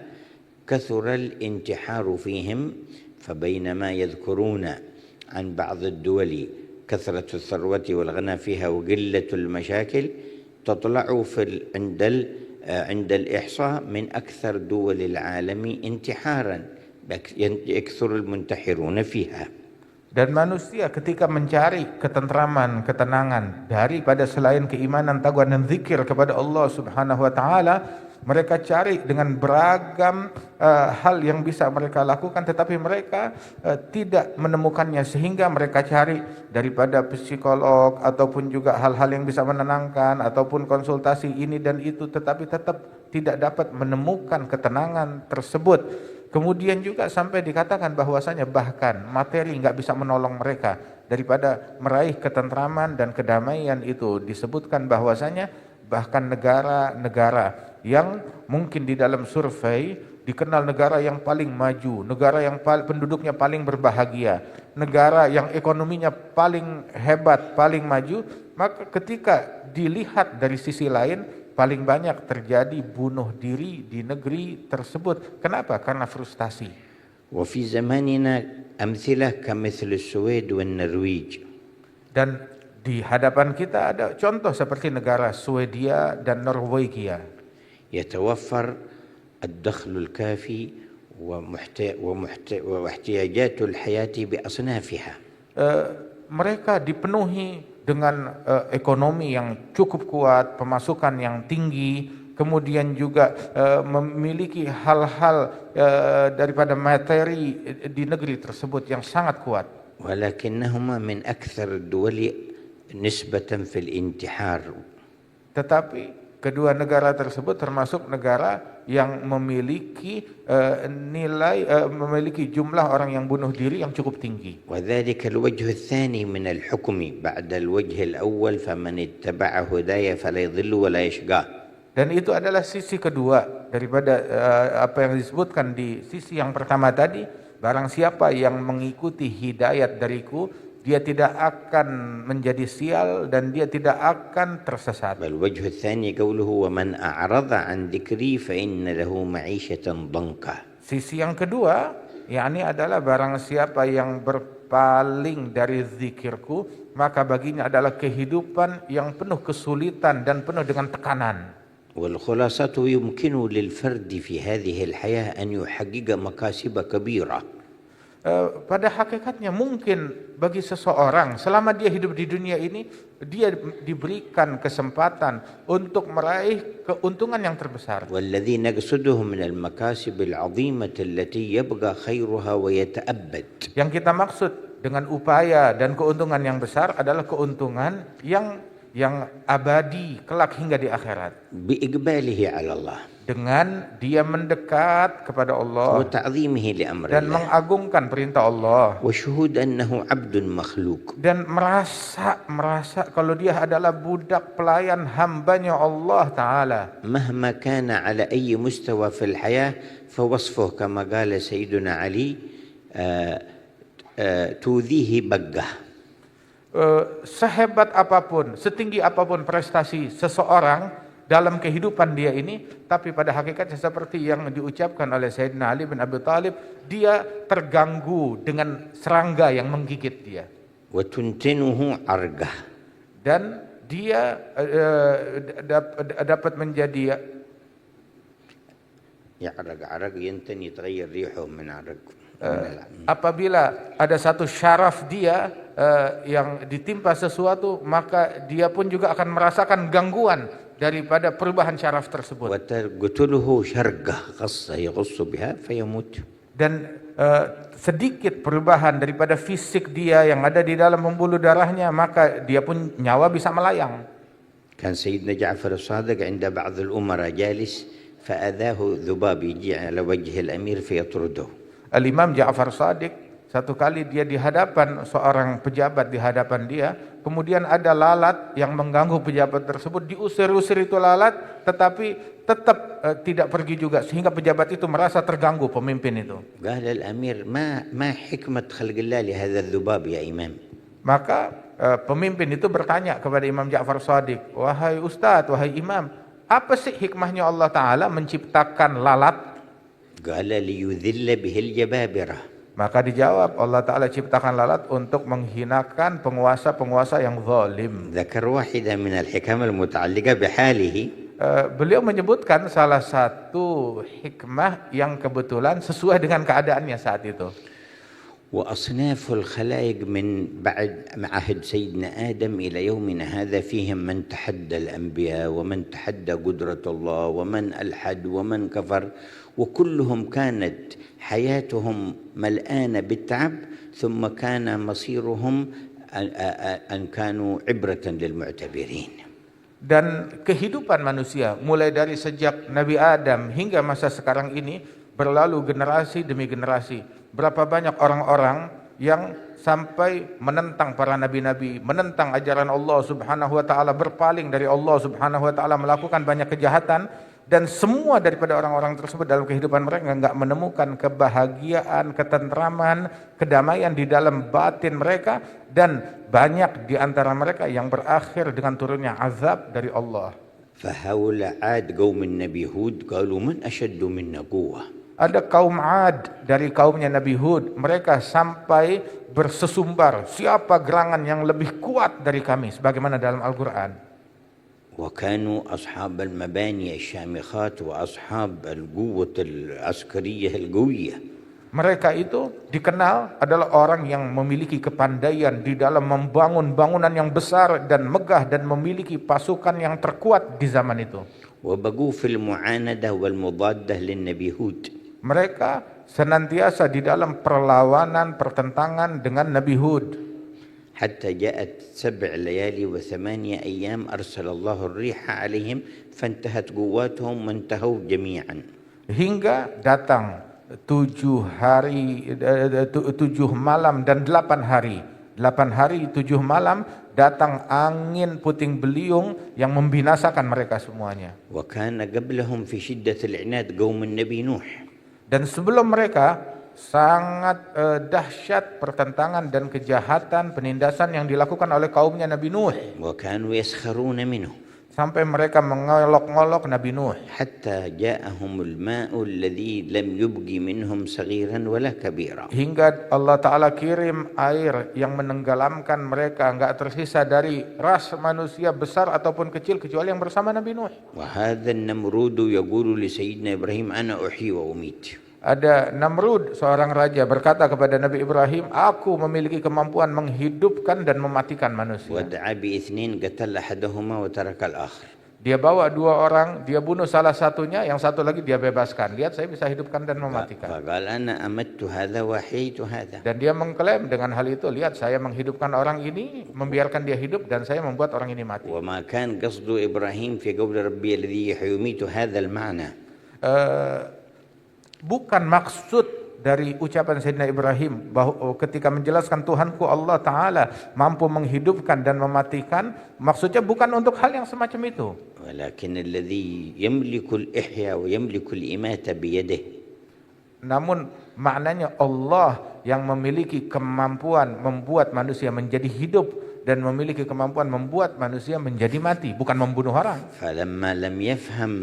كثر الانتحار فيهم. فبينما يذكرون عن بعض الدول كثرة الثروة والغنى فيها وقلة المشاكل تطلع عند الإحصاء من أكثر دول العالم انتحارا يكثر المنتحرون فيها. Dan manusia ketika mencari ketentraman, ketenangan daripada selain keimanan, takwa dan zikir kepada Allah Subhanahu wa taala, mereka cari dengan beragam hal yang bisa mereka lakukan, tetapi mereka tidak menemukannya, sehingga mereka cari daripada psikolog ataupun juga hal-hal yang bisa menenangkan ataupun konsultasi ini dan itu, tetapi tetap tidak dapat menemukan ketenangan tersebut. Kemudian juga sampai dikatakan bahwasanya bahkan materi nggak bisa menolong mereka daripada meraih ketentraman dan kedamaian itu. Disebutkan bahwasanya bahkan negara-negara yang mungkin di dalam survei dikenal negara yang paling maju, negara yang penduduknya paling berbahagia, negara yang ekonominya paling hebat, paling maju, maka ketika dilihat dari sisi lain paling banyak terjadi bunuh diri di negeri tersebut. Kenapa? Karena frustasi. وفي زماننا أمثلة كمثل السويد والنرويج. Dan di hadapan kita ada contoh seperti negara Swedia dan Norwegia. يتوفر الدخل الكافي واحتياجات الحياة بأصنافها. mereka dipenuhi dengan ekonomi yang cukup kuat, pemasukan yang tinggi, kemudian juga memiliki hal-hal daripada materi di negeri tersebut yang sangat kuat. ولكنهما من أكثر الدول نسبة في الانتحار. Tetapi kedua negara tersebut termasuk negara yang memiliki memiliki jumlah orang yang bunuh diri yang cukup tinggi. وذلك الوجه الثاني من الحكم بعد الوجه الأول فمن اتبع هداي فلا يضل ولا يشقى. Dan itu adalah sisi kedua daripada apa yang disebutkan di sisi yang pertama tadi. Barang siapa yang mengikuti hidayat dariku, dia tidak akan menjadi sial dan dia tidak akan tersesat. والوجه الثاني قوله ومن أعرض عن ذكري فإن له معيشة ضنكا. Sisi yang kedua, yakni adalah barang siapa yang berpaling dari zikirku, maka baginya adalah kehidupan yang penuh kesulitan dan penuh dengan tekanan. والخلاصة يمكن للفرد في هذه الحياة أن يحقق مكاسب كبيرة. Pada hakikatnya mungkin bagi seseorang selama dia hidup di dunia ini, dia diberikan kesempatan untuk meraih keuntungan yang terbesar. والذي نقصده من المكاسب العظيمة التي يبقى خيرها ويتأبد. Yang kita maksud dengan upaya dan keuntungan yang besar adalah keuntungan yang abadi kelak hingga di akhirat. بإقباله على الله. Dengan dia mendekat kepada Allah وتعظيمه لأمر dan الله. mengagungkan perintah Allah وشهود أنه عبد مخلوق. dan merasa kalau dia adalah budak pelayan hambanya Allah Ta'ala. مهما كان على أي مستوى في الحياة فوصفه كما قال سيدنا علي تؤذيه بقة. Sehebat apapun, setinggi apapun prestasi seseorang dalam kehidupan dia ini, tapi pada hakikatnya seperti yang diucapkan oleh Sayyidina Ali bin Abi Thalib, dia terganggu dengan serangga yang menggigit dia. وتنتنه عرقه. Dan dia dapat menjadi عرق ينتن يتغير ريحه من عرق. apabila ada satu syaraf dia yang ditimpa sesuatu, maka dia pun juga akan merasakan gangguan daripada perubahan syaraf tersebut. وتقتله شرقة قصة يغص بها فيموت. Dan sedikit perubahan daripada fisik dia yang ada di dalam pembuluh darahnya, maka dia pun nyawa bisa melayang. كان سيدنا جعفر الصادق عند بعض الأمراء جالس فأذاه ذباب يجي على وجه الأمير فيطرده. Al-Imam Ja'far Shadiq, satu kali dia di hadapan seorang pejabat, di hadapan dia, kemudian ada lalat yang mengganggu pejabat tersebut, diusir-usir itu lalat, tetapi tetap tidak pergi juga, sehingga pejabat itu merasa terganggu, pemimpin itu. قال الأمير ما حكمة خلق الله لهذا الذباب يا إمام. Maka pemimpin itu bertanya kepada Imam Ja'far Shadiq, wahai Ustadz, wahai Imam, apa sih hikmahnya Allah Ta'ala menciptakan lalat? قال ليذل به الجبابرة. Maka dijawab, Allah Ta'ala ciptakan lalat untuk menghinakan penguasa-penguasa yang zalim. ذكر واحدة من الحكم المتعلقة بحاله. Beliau menyebutkan salah satu hikmah yang kebetulan sesuai dengan keadaannya saat itu. وأصناف الخلائق من بعد عهد سيدنا آدم إلى يومنا هذا فيهم من تحدى الأنبياء ومن تحدى قدرة الله ومن ألحد ومن كفر، وكلهم كانت حياتهم ملآنة بالتعب، ثم كان مصيرهم أن كانوا عبرة للمعتبرين. Dan kehidupan manusia mulai dari sejak Nabi Adam hingga masa sekarang ini berlalu generasi demi generasi. Berapa banyak orang-orang yang sampai menentang para nabi-nabi, menentang ajaran Allah Subhanahu wa taala, berpaling dari Allah Subhanahu wa taala, melakukan banyak kejahatan, dan semua daripada orang-orang tersebut dalam kehidupan mereka enggak menemukan kebahagiaan, ketentraman, kedamaian di dalam batin mereka, dan banyak di antara mereka yang berakhir dengan turunnya azab dari Allah. فهؤلاء عاد قوم النبي هود قالوا من أشد منا قوة. Ada kaum Ad dari kaumnya Nabi Hud, mereka sampai bersesumbar, siapa gerangan yang lebih kuat dari kami, sebagaimana dalam Al-Quran. وكانوا أصحاب المباني الشامخات وأصحاب القوة العسكرية القوية. Mereka itu dikenal adalah orang yang memiliki kepandaian di dalam membangun bangunan yang besar dan megah dan memiliki pasukan yang terkuat di zaman itu. وبقوا في المعاندة والمضادة للنبي هود. Mereka senantiasa di dalam perlawanan, pertentangan dengan Nabi Hud. حتى جاءت 7 ليالي و8 أيام أرسل الله الريح عليهم فانتهت قواتهم وانتهوا جميعا. Hingga datang 7 malam dan 8 hari. 8 hari 7 malam datang angin puting beliung yang membinasakan mereka semuanya. وكان قبلهم في شدة العناد قوم النبي نوح. Dan sebelum mereka sangat dahsyat pertentangan dan kejahatan penindasan yang dilakukan oleh kaumnya Nabi Nuh. وكانوا يسخرون منه. Sampai mereka mengolok-ngolok Nabi Nuh. حتى جاءهم الماء الذي لم يبقي منهم صغيرا ولا كبيرا. Hingga Allah Ta'ala kirim air yang menenggelamkan mereka, enggak tersisa dari ras manusia besar ataupun kecil kecuali yang bersama Nabi Nuh. وهذا النمرود يقول لسيدنا إبراهيم أنا أحيي وأميت. Ada Namrud, seorang raja, berkata kepada Nabi Ibrahim, aku memiliki kemampuan menghidupkan dan mematikan manusia. ودعا باثنين قتل أحدهما وترك الآخر. Dia bawa 2 orang, dia bunuh salah satunya, yang satu lagi dia bebaskan. Lihat, saya bisa hidupkan dan mematikan. فقال أنا أمت هذا وأحييت هذا. Dan dia mengklaim dengan hal itu, lihat saya menghidupkan orang ini, membiarkan dia hidup, dan saya membuat orang ini mati. وما كان قصد إبراهيم في قول ربي الذي يحيي ويميت هذا المعنى. Bukan maksud dari ucapan Sayyidina Ibrahim bahwa ketika menjelaskan Tuhanku Allah Ta'ala mampu menghidupkan dan mematikan, maksudnya bukan untuk hal yang semacam itu. ولكن الذي يملك الإحياء ويملك الإماتة بيده. Namun maknanya Allah yang memiliki kemampuan membuat manusia menjadi hidup dan memiliki kemampuan membuat manusia menjadi mati, bukan membunuh orang. فلما لم يفهم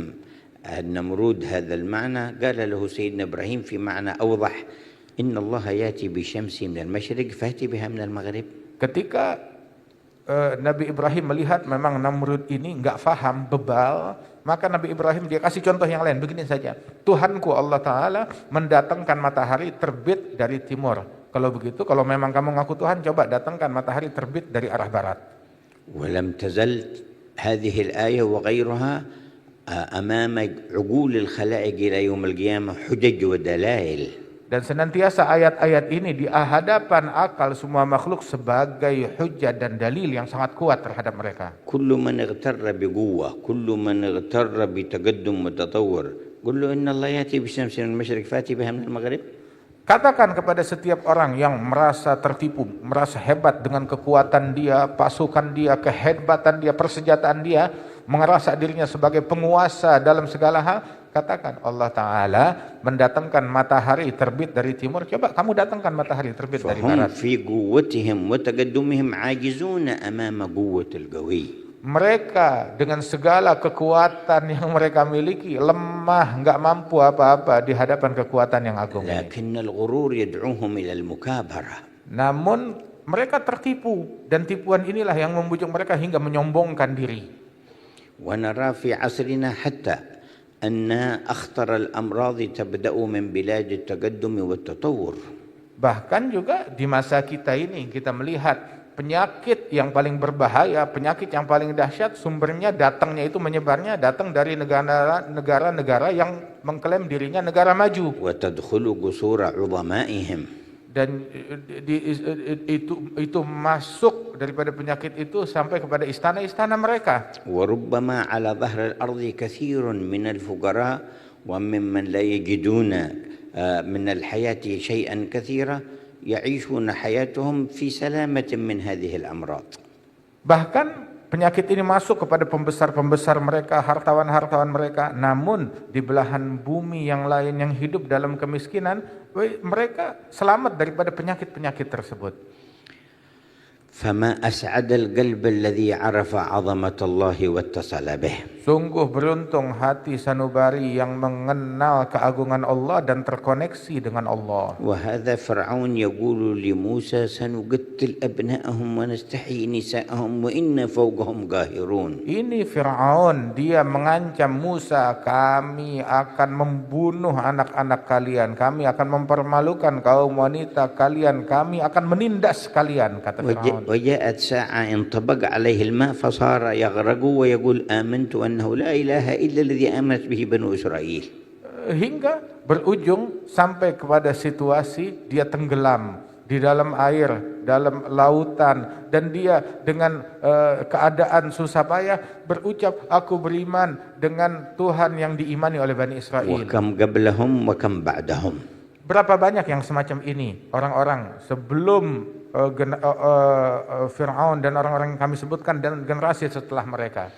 النمرود هذا المعنى قال له سيدنا إبراهيم في معنى أوضح إن الله يأتي بشمس من المشرق فأتي بها من المغرب. Ketika Nabi Ibrahim melihat memang Namrud ini enggak faham, bebal, maka Nabi Ibrahim dia kasih contoh yang lain, begini saja. Tuhanku Allah Ta'ala mendatangkan matahari terbit dari timur. Kalau begitu, kalau memang kamu ngaku Tuhan, coba datangkan matahari terbit dari arah barat. ولم تزل هذه الآية وغيرها أمام عقول الخلائق إلى يوم القيامة حجج ودلائل. Dan senantiasa ayat-ayat ini di hadapan akal semua makhluk sebagai hujjah dan dalil yang sangat kuat terhadap mereka. كل من اغتر بقوة، كل من اغتر بتقدم متطور، قل له إن الله يأتي بالشمس من المشرق فأتي بها من المغرب. Katakan kepada setiap orang yang merasa tertipu, merasa hebat dengan kekuatan dia, pasukan dia, kehebatan dia, persenjataan dia, merasa dirinya sebagai penguasa dalam segala hal, katakan Allah Ta'ala mendatangkan matahari terbit dari timur, coba kamu datangkan matahari terbit dari فهم barat. في قوتهم وتقدمهم عاجزون أمام قوة القوي. Mereka dengan segala kekuatan yang mereka miliki lemah, enggak mampu apa-apa di hadapan kekuatan yang agung ini. لكن الغرور يدعوهم إلى المكابرة. Namun mereka tertipu, dan tipuan inilah yang membujuk mereka hingga menyombongkan diri. ونرى في عصرنا حتى أن أخطر الأمراض تبدأ من بلاد التقدم والتطور. Bahkan juga di masa kita ini kita melihat penyakit yang paling berbahaya, penyakit yang paling dahsyat, sumbernya datangnya itu menyebarnya datang dari negara-negara yang mengklaim dirinya negara maju. وتدخل قصور عظمائهم. Dan itu masuk daripada penyakit itu sampai kepada istana-istana mereka. وربما على ظهر الأرض كثير من الفقراء وممن لا يجدون من الحياة شيئا كثيرا يعيشون حياتهم في سلامة من هذه الأمراض. Bahkan penyakit ini masuk kepada pembesar-pembesar mereka, hartawan-hartawan mereka, namun di belahan bumi yang lain yang hidup dalam kemiskinan, mereka selamat daripada penyakit-penyakit tersebut. فما أسعد القلب الذي عرف عظمة الله واتصل به. Sungguh beruntung hati sanubari yang mengenal keagungan Allah dan terkoneksi dengan Allah. وهذا فرعون يقول لموسى سنقتل أبناءهم ونستحيي نساءهم وإنا فوقهم قاهرون. Ini Fir'aun, dia mengancam Musa, kami akan membunuh anak-anak kalian, kami akan mempermalukan kaum wanita kalian, kami akan menindas kalian, kata Fir'aun. وجاءت ساعة انطبق عليه الماء فصار يغرق ويقول آمنت أنه لا إله إلا الذي آمنت به بنو إسرائيل. Hingga berujung sampai kepada situasi dia tenggelam di dalam air, dalam lautan, dan dia dengan keadaan susah payah berucap, aku beriman dengan Tuhan yang diimani oleh Bani Israel. وكم قبلهم وكم بعدهم. Berapa banyak yang semacam ini orang-orang sebelum Fir'aun dan orang-orang yang kami sebutkan dan generasi setelah mereka.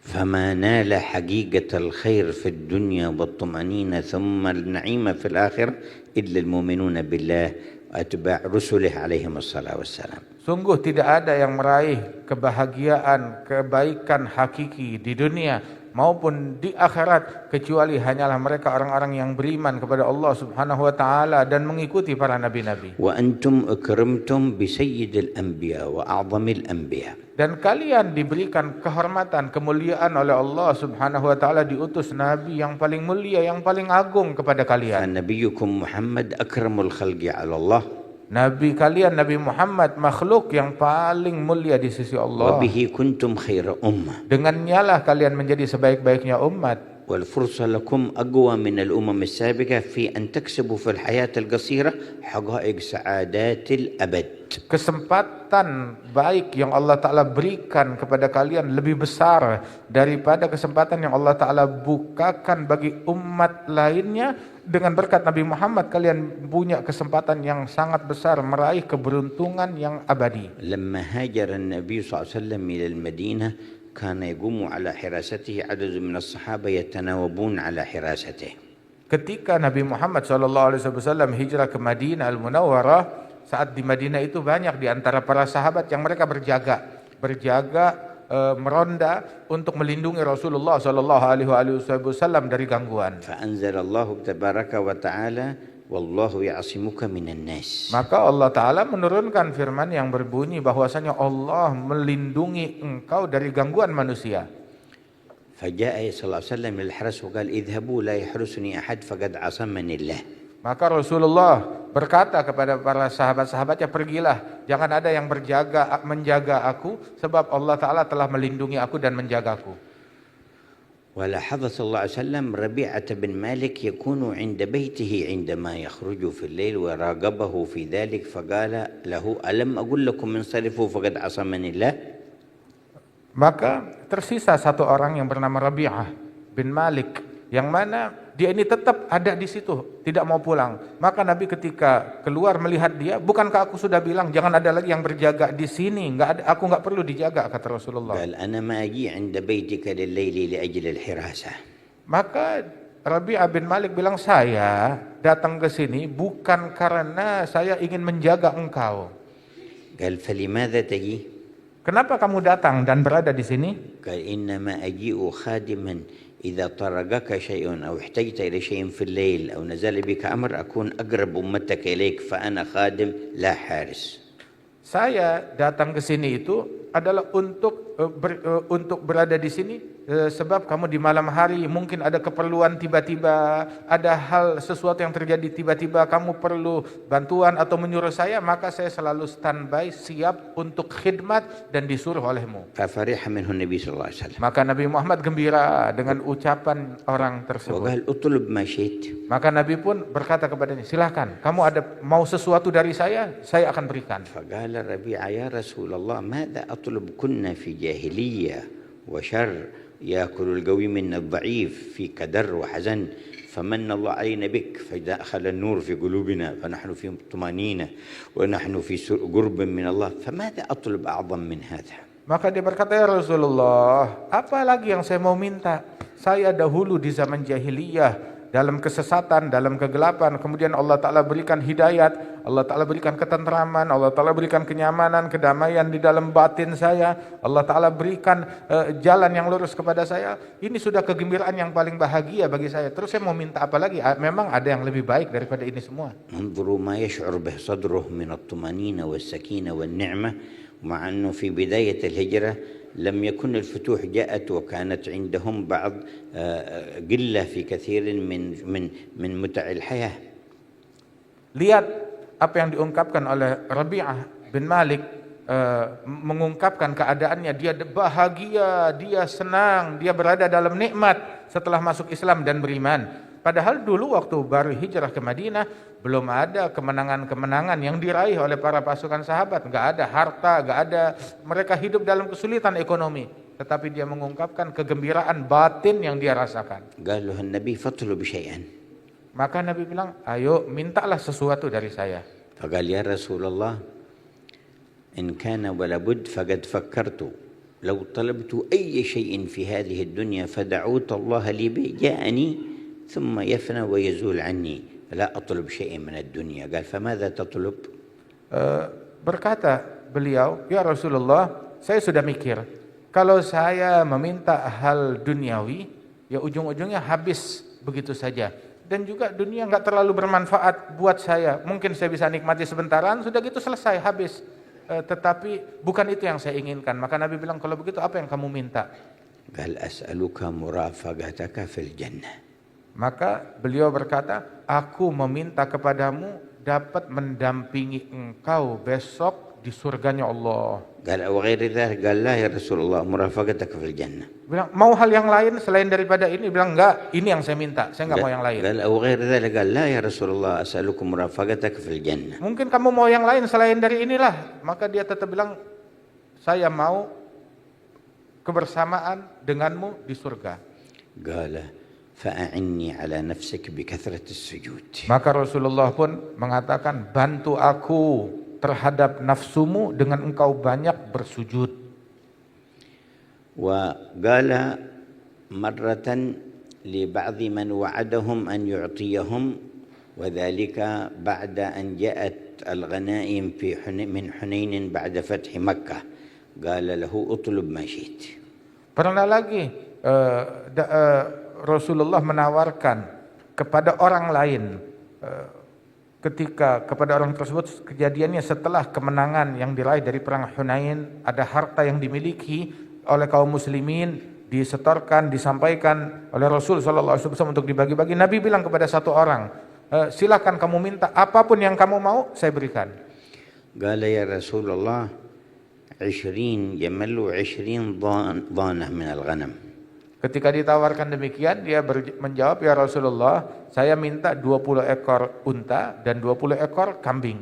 فما نال حقيقة الخير في الدنيا والطمأنينة ثم النعيم في الآخرة إلا المؤمنون بالله وأتباع رسله عليهم الصلاة والسلام. Sungguh tidak ada yang meraih kebahagiaan, kebaikan hakiki di dunia maupun di akhirat kecuali hanyalah mereka orang-orang yang beriman kepada Allah Subhanahu wa taala dan mengikuti para nabi-nabi. وأنتم أكرمتم بسيد الأنبياء وأعظم الأنبياء. Dan kalian diberikan kehormatan, kemuliaan oleh Allah Subhanahu wa taala, diutus nabi yang paling mulia, yang paling agung kepada kalian. فنبيكم محمد أكرم الخلق على الله. Nabi kalian, Nabi Muhammad, makhluk yang paling mulia di sisi Allah. وبه كنتم خير أمة. Dengannya lah kalian menjadi sebaik-baiknya umat. والفرصة لكم أقوى من الأمم السابقة في أن تكسبوا في الحياة القصيرة حقائق سعادات الأبد. Kesempatan baik yang Allah Ta'ala berikan kepada kalian lebih besar daripada kesempatan yang Allah Ta'ala bukakan bagi umat lainnya. Dengan berkat Nabi Muhammad kalian punya kesempatan yang sangat besar meraih keberuntungan yang abadi. لما هاجر النبي صلى الله عليه وسلم إلى المدينة كان يقوم على حراسته عدد من الصحابة يتناوبون على حراسته. Ketika Nabi Muhammad SAW hijrah ke Madinah Al-Munawwarah, saat di Madinah itu banyak di antara para sahabat yang mereka berjaga, meronda untuk melindungi Rasulullah SAW dari gangguan. فأنزل الله تبارك وتعالى والله يعصمك من الناس. Maka Allah Ta'ala menurunkan firman yang berbunyi bahwasanya Allah melindungi engkau dari gangguan manusia. فجاء صلى الله عليه وسلم للحرس وقال اذهبوا لا يحرسني أحد فقد عصمني الله. Maka Rasulullah berkata kepada para sahabat-sahabatnya, pergilah, jangan ada yang menjaga aku, sebab Allah Ta'ala telah melindungi aku dan menjagaku. ولاحظ صلى الله عليه وسلم ربيعة بن مالك يكون عند بيته عندما يخرج في الليل وراقبه في ذلك فقال له ألم أقول لكم انصرفوا فقد عصمني الله. Maka tersisa satu orang yang bernama Rabi'ah bin Malik, yang mana dia ini tetap ada di situ, tidak mau pulang. Maka Nabi ketika keluar melihat dia, bukankah aku sudah bilang jangan ada lagi yang berjaga di sini? Aku nggak perlu dijaga, kata Rasulullah. قال أنا ما أجي عند بيتك لليل لأجل الحراسة. Maka Rabi'ah bin Malik bilang, saya datang ke sini bukan karena saya ingin menjaga engkau. قال فلماذا تجي؟ Kenapa kamu datang dan berada di sini? قال إنما أجيء خادما إذا طرقك شيء أو احتجت إلى شيء في الليل أو نزل بك أمر أكون أقرب أمتك إليك فأنا خادم لا حارس. Saya datang ke sini itu adalah untuk berada di sini sebab kamu di malam hari mungkin ada keperluan tiba-tiba, ada hal sesuatu yang terjadi tiba-tiba kamu perlu bantuan atau menyuruh saya, maka saya selalu standby siap untuk khidmat dan disuruh olehmu. ففرح منه النبي صلى الله عليه وسلم. Maka Nabi Muhammad gembira dengan ucapan orang tersebut. وقال اطلب ما شئت. Maka Nabi pun berkata kepadanya, silakan, kamu ada mau sesuatu dari saya akan berikan. فقال ربيعة يا رسول الله ماذا أطلب كنا في جاهلية وشر يأكل القوي من الضعيف في كدر وحزن فمن الله علينا بك فدخل النور في قلوبنا فنحن في طمأنينة ونحن في قرب من الله فماذا أطلب أعظم من هذا. Maka dia berkata, ya Rasulullah, apa lagi yang saya mau minta? Saya dahulu di zaman jahiliyah dalam kesesatan, dalam kegelapan, kemudian Allah Ta'ala berikan hidayat, Allah Ta'ala berikan ketentraman, Allah Ta'ala berikan kenyamanan, kedamaian di dalam batin saya, Allah Ta'ala berikan jalan yang lurus kepada saya, ini sudah kegembiraan yang paling bahagia bagi saya. Terus saya mau minta apa lagi? Memang ada yang lebih baik daripada ini semua. انظروا ما يشعر به صدره من الطمأنينة والسكينة والنعمة، مع أنه في بداية الهجرة لم يكن الفتوح جاءت وكانت عندهم بعض قلة في كثير من متع الحياة. Lihat apa yang diungkapkan oleh Rabi'ah bin Malik, mengungkapkan keadaannya, dia bahagia, dia senang, dia berada dalam nikmat setelah masuk Islam dan beriman. Padahal dulu waktu baru hijrah ke Madinah, belum ada kemenangan-kemenangan yang diraih oleh para pasukan sahabat. Enggak ada harta, enggak ada, mereka hidup dalam kesulitan ekonomi. Tetapi dia mengungkapkan kegembiraan batin yang dia rasakan. قال له النبي فاطلب شيئا. Maka Nabi bilang, ayo mintalah sesuatu dari saya. فقال يا رسول الله إن كان ولا بد فقد فكرت لو طلبت أي شيء في هذه الدنيا فدعوت الله لي به جاءني ثم يفنى ويزول عني لا أطلب شيء من الدنيا. قال فماذا تطلب؟ Berkata beliau, ya Rasulullah, saya sudah mikir, kalau saya meminta hal duniawi, ya ujung-ujungnya habis begitu saja. Dan juga dunia nggak terlalu bermanfaat buat saya. Mungkin saya bisa nikmati sebentaran, sudah gitu selesai, habis. Tetapi bukan itu yang saya inginkan. Maka Nabi bilang, kalau begitu apa yang kamu minta? قال أسألك مرافقتك في الجنة. Maka beliau berkata, aku meminta kepadamu dapat mendampingi engkau besok di surganya Allah. قال وغير ذلك؟ قال لا يا رسول الله مرافقتك في الجنة. Bilang, mau hal yang lain selain daripada ini? Bilang, enggak, ini yang saya minta, saya enggak mau yang lain. قال وغير ذلك؟ قال لا يا رسول الله أسألك مرافقتك في الجنة. Mungkin kamu mau yang lain selain dari inilah. Maka dia tetap bilang, saya mau kebersamaan denganmu di surga. قال فأعني على نفسك بكثرة السجود. Maka Rasulullah pun mengatakan, bantu aku terhadap nafsumu dengan engkau banyak bersujud. وقال مرة لبعض من وعدهم أن يعطيهم وذلك بعد أن جاءت الغنائم من حنين بعد فتح مكة قال له اطلب ما شئت. Pernah lagi Rasulullah menawarkan kepada orang lain, ketika kepada orang tersebut kejadiannya setelah kemenangan yang diraih dari perang Hunain, ada harta yang dimiliki oleh kaum muslimin, disetorkan, disampaikan oleh Rasul sallallahu alaihi wasallam untuk dibagi-bagi. Nabi bilang kepada satu orang, silakan kamu minta apapun yang kamu mau, saya berikan. قال يا رسول الله 20 جمل و20 ضانة من الغنم. Ketika ditawarkan demikian, dia menjawab, ya Rasulullah, saya minta 20 ekor unta dan 20 ekor kambing.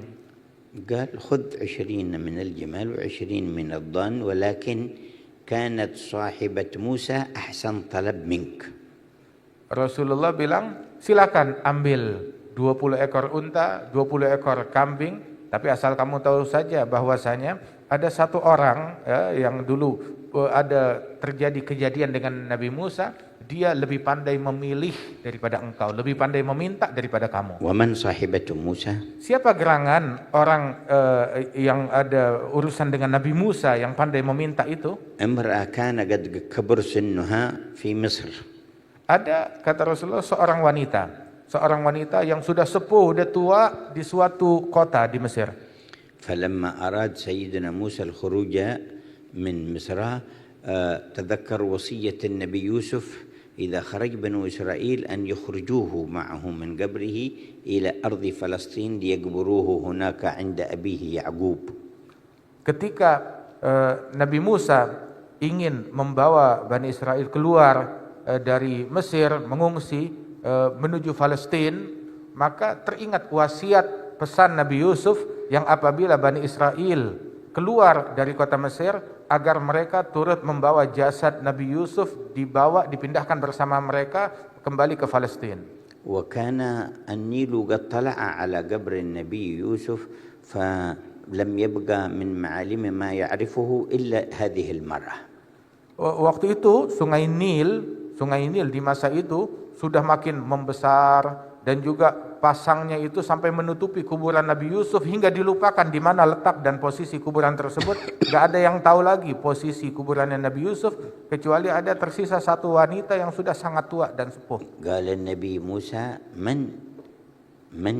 قال خذ 20 من الجمال و20 من الضان ولكن كانت صاحبة موسى أحسن طلب منك. Rasulullah bilang, silakan ambil 20 ekor unta, 20 ekor kambing, tapi asal kamu tahu saja bahwasanya ada satu orang yang dulu ada terjadi kejadian dengan Nabi Musa, dia lebih pandai memilih daripada engkau, lebih pandai meminta daripada kamu. ومن صاحبة موسى؟ Siapa gerangan orang yang ada urusan dengan Nabi Musa yang pandai meminta itu? امرأة كان قد كبر سنها في مصر. Ada, kata Rasulullah, seorang wanita yang sudah sepuh, sudah tua di suatu kota di Mesir. فلما أراد سيدنا موسى الخروج من مصر تذكر وصية النبي يوسف إذا خرج بنو إسرائيل أن يخرجوه معه من قبره إلى أرض فلسطين ليقبروه هناك عند أبيه يعقوب. Ketika Nabi Musa ingin membawa Bani Israel keluar dari Mesir, mengungsi menuju Palestina, maka teringat wasiat pesan Nabi Yusuf yang apabila Bani Israel keluar dari kota Mesir, agar mereka turut membawa jasad Nabi Yusuf, dipindahkan bersama mereka kembali ke Palestina. وكان النيل قد طلع على قبر النبي يوسف فلم يبقى من معالم ما يعرفه إلا هذه المرأة. Waktu itu sungai Nil Sungai Nil di masa itu sudah makin membesar dan juga pasangnya itu sampai menutupi kuburan Nabi Yusuf hingga dilupakan di mana letak dan posisi kuburan tersebut. Gak ada yang tahu lagi posisi kuburannya Nabi Yusuf kecuali ada tersisa satu wanita yang sudah sangat tua dan sepuh. قال النبي موسى من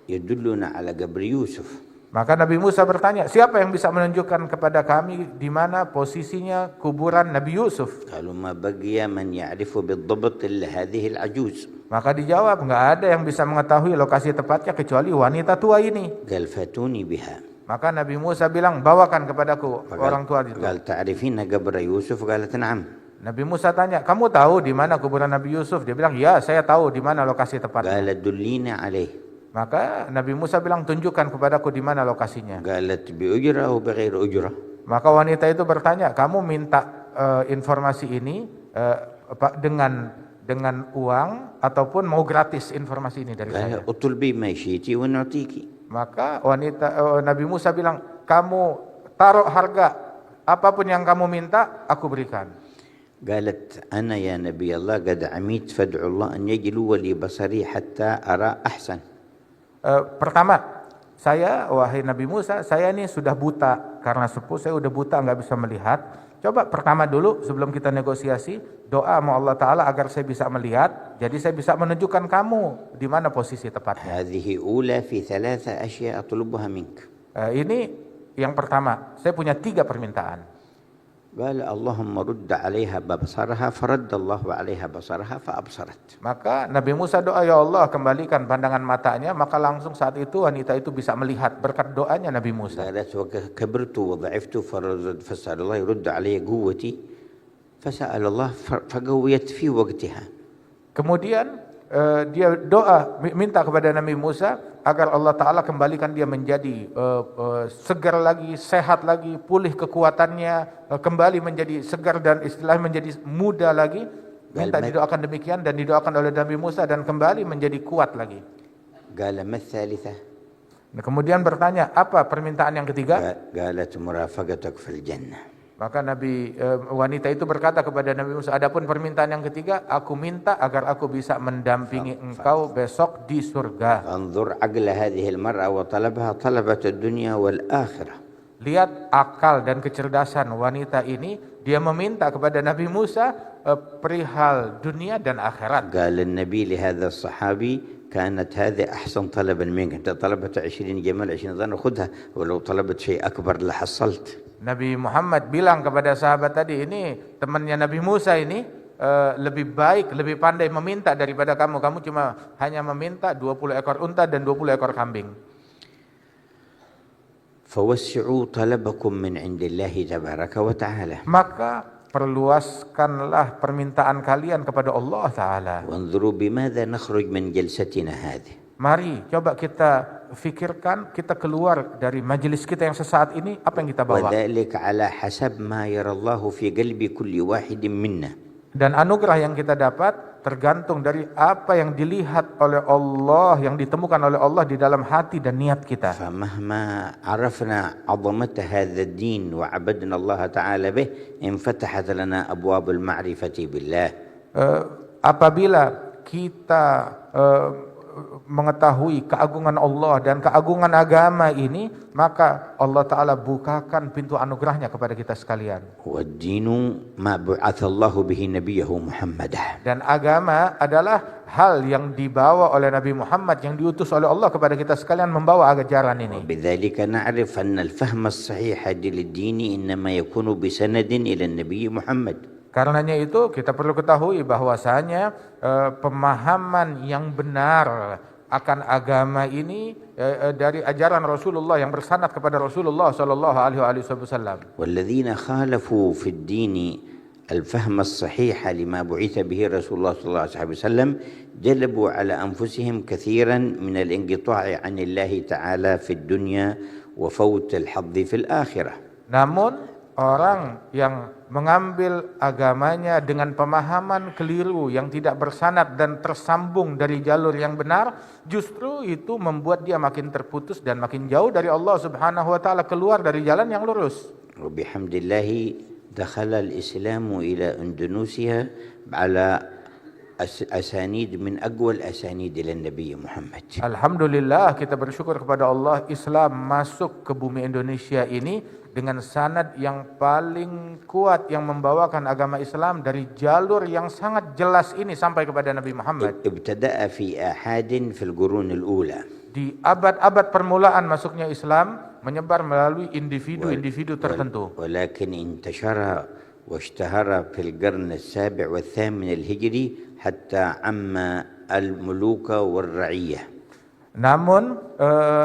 يدلنا على قبر يوسف. Maka Nabi Musa bertanya, siapa yang bisa menunjukkan kepada kami di mana posisinya kuburan Nabi Yusuf? قالوا ما بقي من يعرف بالضبط إلا هذه العجوز. Maka dijawab, nggak ada yang bisa mengetahui lokasi tepatnya kecuali wanita tua ini. قال فاتوني بها. Maka Nabi Musa bilang, bawakan kepadaku orang tua itu. قال تعرفين قبر يوسف؟ قالت نعم. Nabi Musa tanya, kamu tahu di mana kuburan Nabi Yusuf? Dia bilang, ya saya tahu di mana lokasi tepatnya. قال دلينا عليه. Maka Nabi Musa bilang, tunjukkan kepadaku di mana lokasinya. قالت بأجرة أو بغير أجرة. Maka wanita itu bertanya, kamu minta informasi ini dengan uang ataupun mau gratis informasi ini dari saya? قال اطلبي ما شئتي ونعطيكي. Maka Nabi Musa bilang, kamu taruh harga apapun yang kamu minta, aku berikan. قالت أنا يا نبي الله قد عميت فادعو الله أن يجلو لي بصري حتى أرى أحسن. Pertama, saya wahai Nabi Musa, saya ini sudah buta karena sepuh, saya udah buta nggak bisa melihat. Coba pertama dulu sebelum kita negosiasi, doa sama Allah Ta'ala agar saya bisa melihat, jadi saya bisa menunjukkan kamu di mana posisi tepatnya. هذه أولى في 3 أشياء أطلبها منك. Ini yang pertama, saya punya 3 permintaan. قال اللهم رد عليها بصرها فرد الله عليها بصرها فأبصرت. Maka Nabi Musa doa, ya Allah kembalikan pandangan matanya, maka langsung saat itu wanita itu bisa melihat berkat doanya Nabi Musa. قالت وكبرت وضعفت فسأل الله يرد علي قوتي فسأل الله فقويت في وقتها. Kemudian dia doa minta kepada Nabi Musa agar Allah Ta'ala kembalikan dia menjadi segar lagi, sehat lagi, pulih kekuatannya, kembali menjadi segar dan istilahnya menjadi muda lagi. Minta didoakan demikian dan didoakan oleh Nabi Musa dan kembali menjadi kuat lagi. قال ما الثالثة؟ Kemudian bertanya, apa permintaan yang ketiga? قالت مرافقتك في الجنة. Maka wanita itu berkata kepada Nabi Musa, adapun permintaan yang ketiga, aku minta agar aku bisa mendampingi engkau besok di surga. انظر عقل هذه المرأة وطلبها طلبت الدنيا والآخرة. Lihat akal dan kecerdasan wanita ini, dia meminta kepada Nabi Musa perihal dunia dan akhirat. قال النبي لهذا الصحابي كانت هذه أحسن طلبا منك، أنت طلبت 20 جمل 20 ضنا خذها ولو طلبت شيء أكبر لحصلت. Nabi Muhammad bilang kepada sahabat tadi, ini temannya Nabi Musa ini lebih baik, lebih pandai meminta daripada kamu. Kamu cuma hanya meminta 20 ekor unta dan 20 ekor kambing. فوسعوا طلبكم من عند الله تبارك وتعالى. Maka perluaskanlah permintaan kalian kepada Allah Ta'ala. وانظروا بماذا نخرج من جلستنا هذه. Mari coba kita fikirkan, kita keluar dari majelis kita yang sesaat ini, apa yang kita bawa. وذلك على حسب ما يرى الله في قلب كل واحد منا. Dan anugerah yang kita dapat tergantung dari apa yang dilihat oleh Allah, yang ditemukan oleh Allah di dalam hati dan niat kita. فمهما عرفنا عظمة هذا الدين وعبدنا الله تعالى به انفتحت لنا أبواب المعرفة بالله. Apabila kita mengetahui keagungan Allah dan keagungan agama ini, maka Allah Ta'ala bukakan pintu anugerahnya kepada kita sekalian. والدين ما بعث الله به نبيه محمد. Dan agama adalah hal yang dibawa oleh Nabi Muhammad, yang diutus oleh Allah kepada kita sekalian membawa ajaran ini. وبذلك نعرف أن الفهم الصحيح للدين إنما يكون بسند إلى النبي محمد. Karenanya itu kita perlu ketahui bahwasanya pemahaman yang benar akan agama ini dari ajaran Rasulullah yang bersanad kepada Rasulullah sallallahu alaihi wasallam. والذين خالفوا في الدين الفهم الصحيح لما بعث به رسول الله صلى الله عليه وسلم جلبوا على أنفسهم كثيرا من الانقطاع عن الله تعالى في الدنيا وفوت الحظ في الآخرة. Namun orang yang mengambil agamanya dengan pemahaman keliru yang tidak bersanad dan tersambung dari jalur yang benar, justru itu membuat dia makin terputus dan makin jauh dari Allah Subhanahu wa taala, keluar dari jalan yang lurus. وبحمد الله دخل الإسلام إلى إندونيسيا على أسانيد من أقوى الأسانيد إلى النبي محمد. Alhamdulillah, kita bersyukur kepada Allah, Islam masuk ke bumi Indonesia ini dengan sanad yang paling kuat yang membawakan agama Islam dari jalur yang sangat jelas ini sampai kepada Nabi Muhammad. ابتدأ في آحاد في القرون الأولى. Di abad-abad permulaan masuknya Islam menyebar melalui individu-individu tertentu. ولكن انتشر واشتهر في القرن السابع والثامن الهجري حتى عم الملوك والرعية. Namun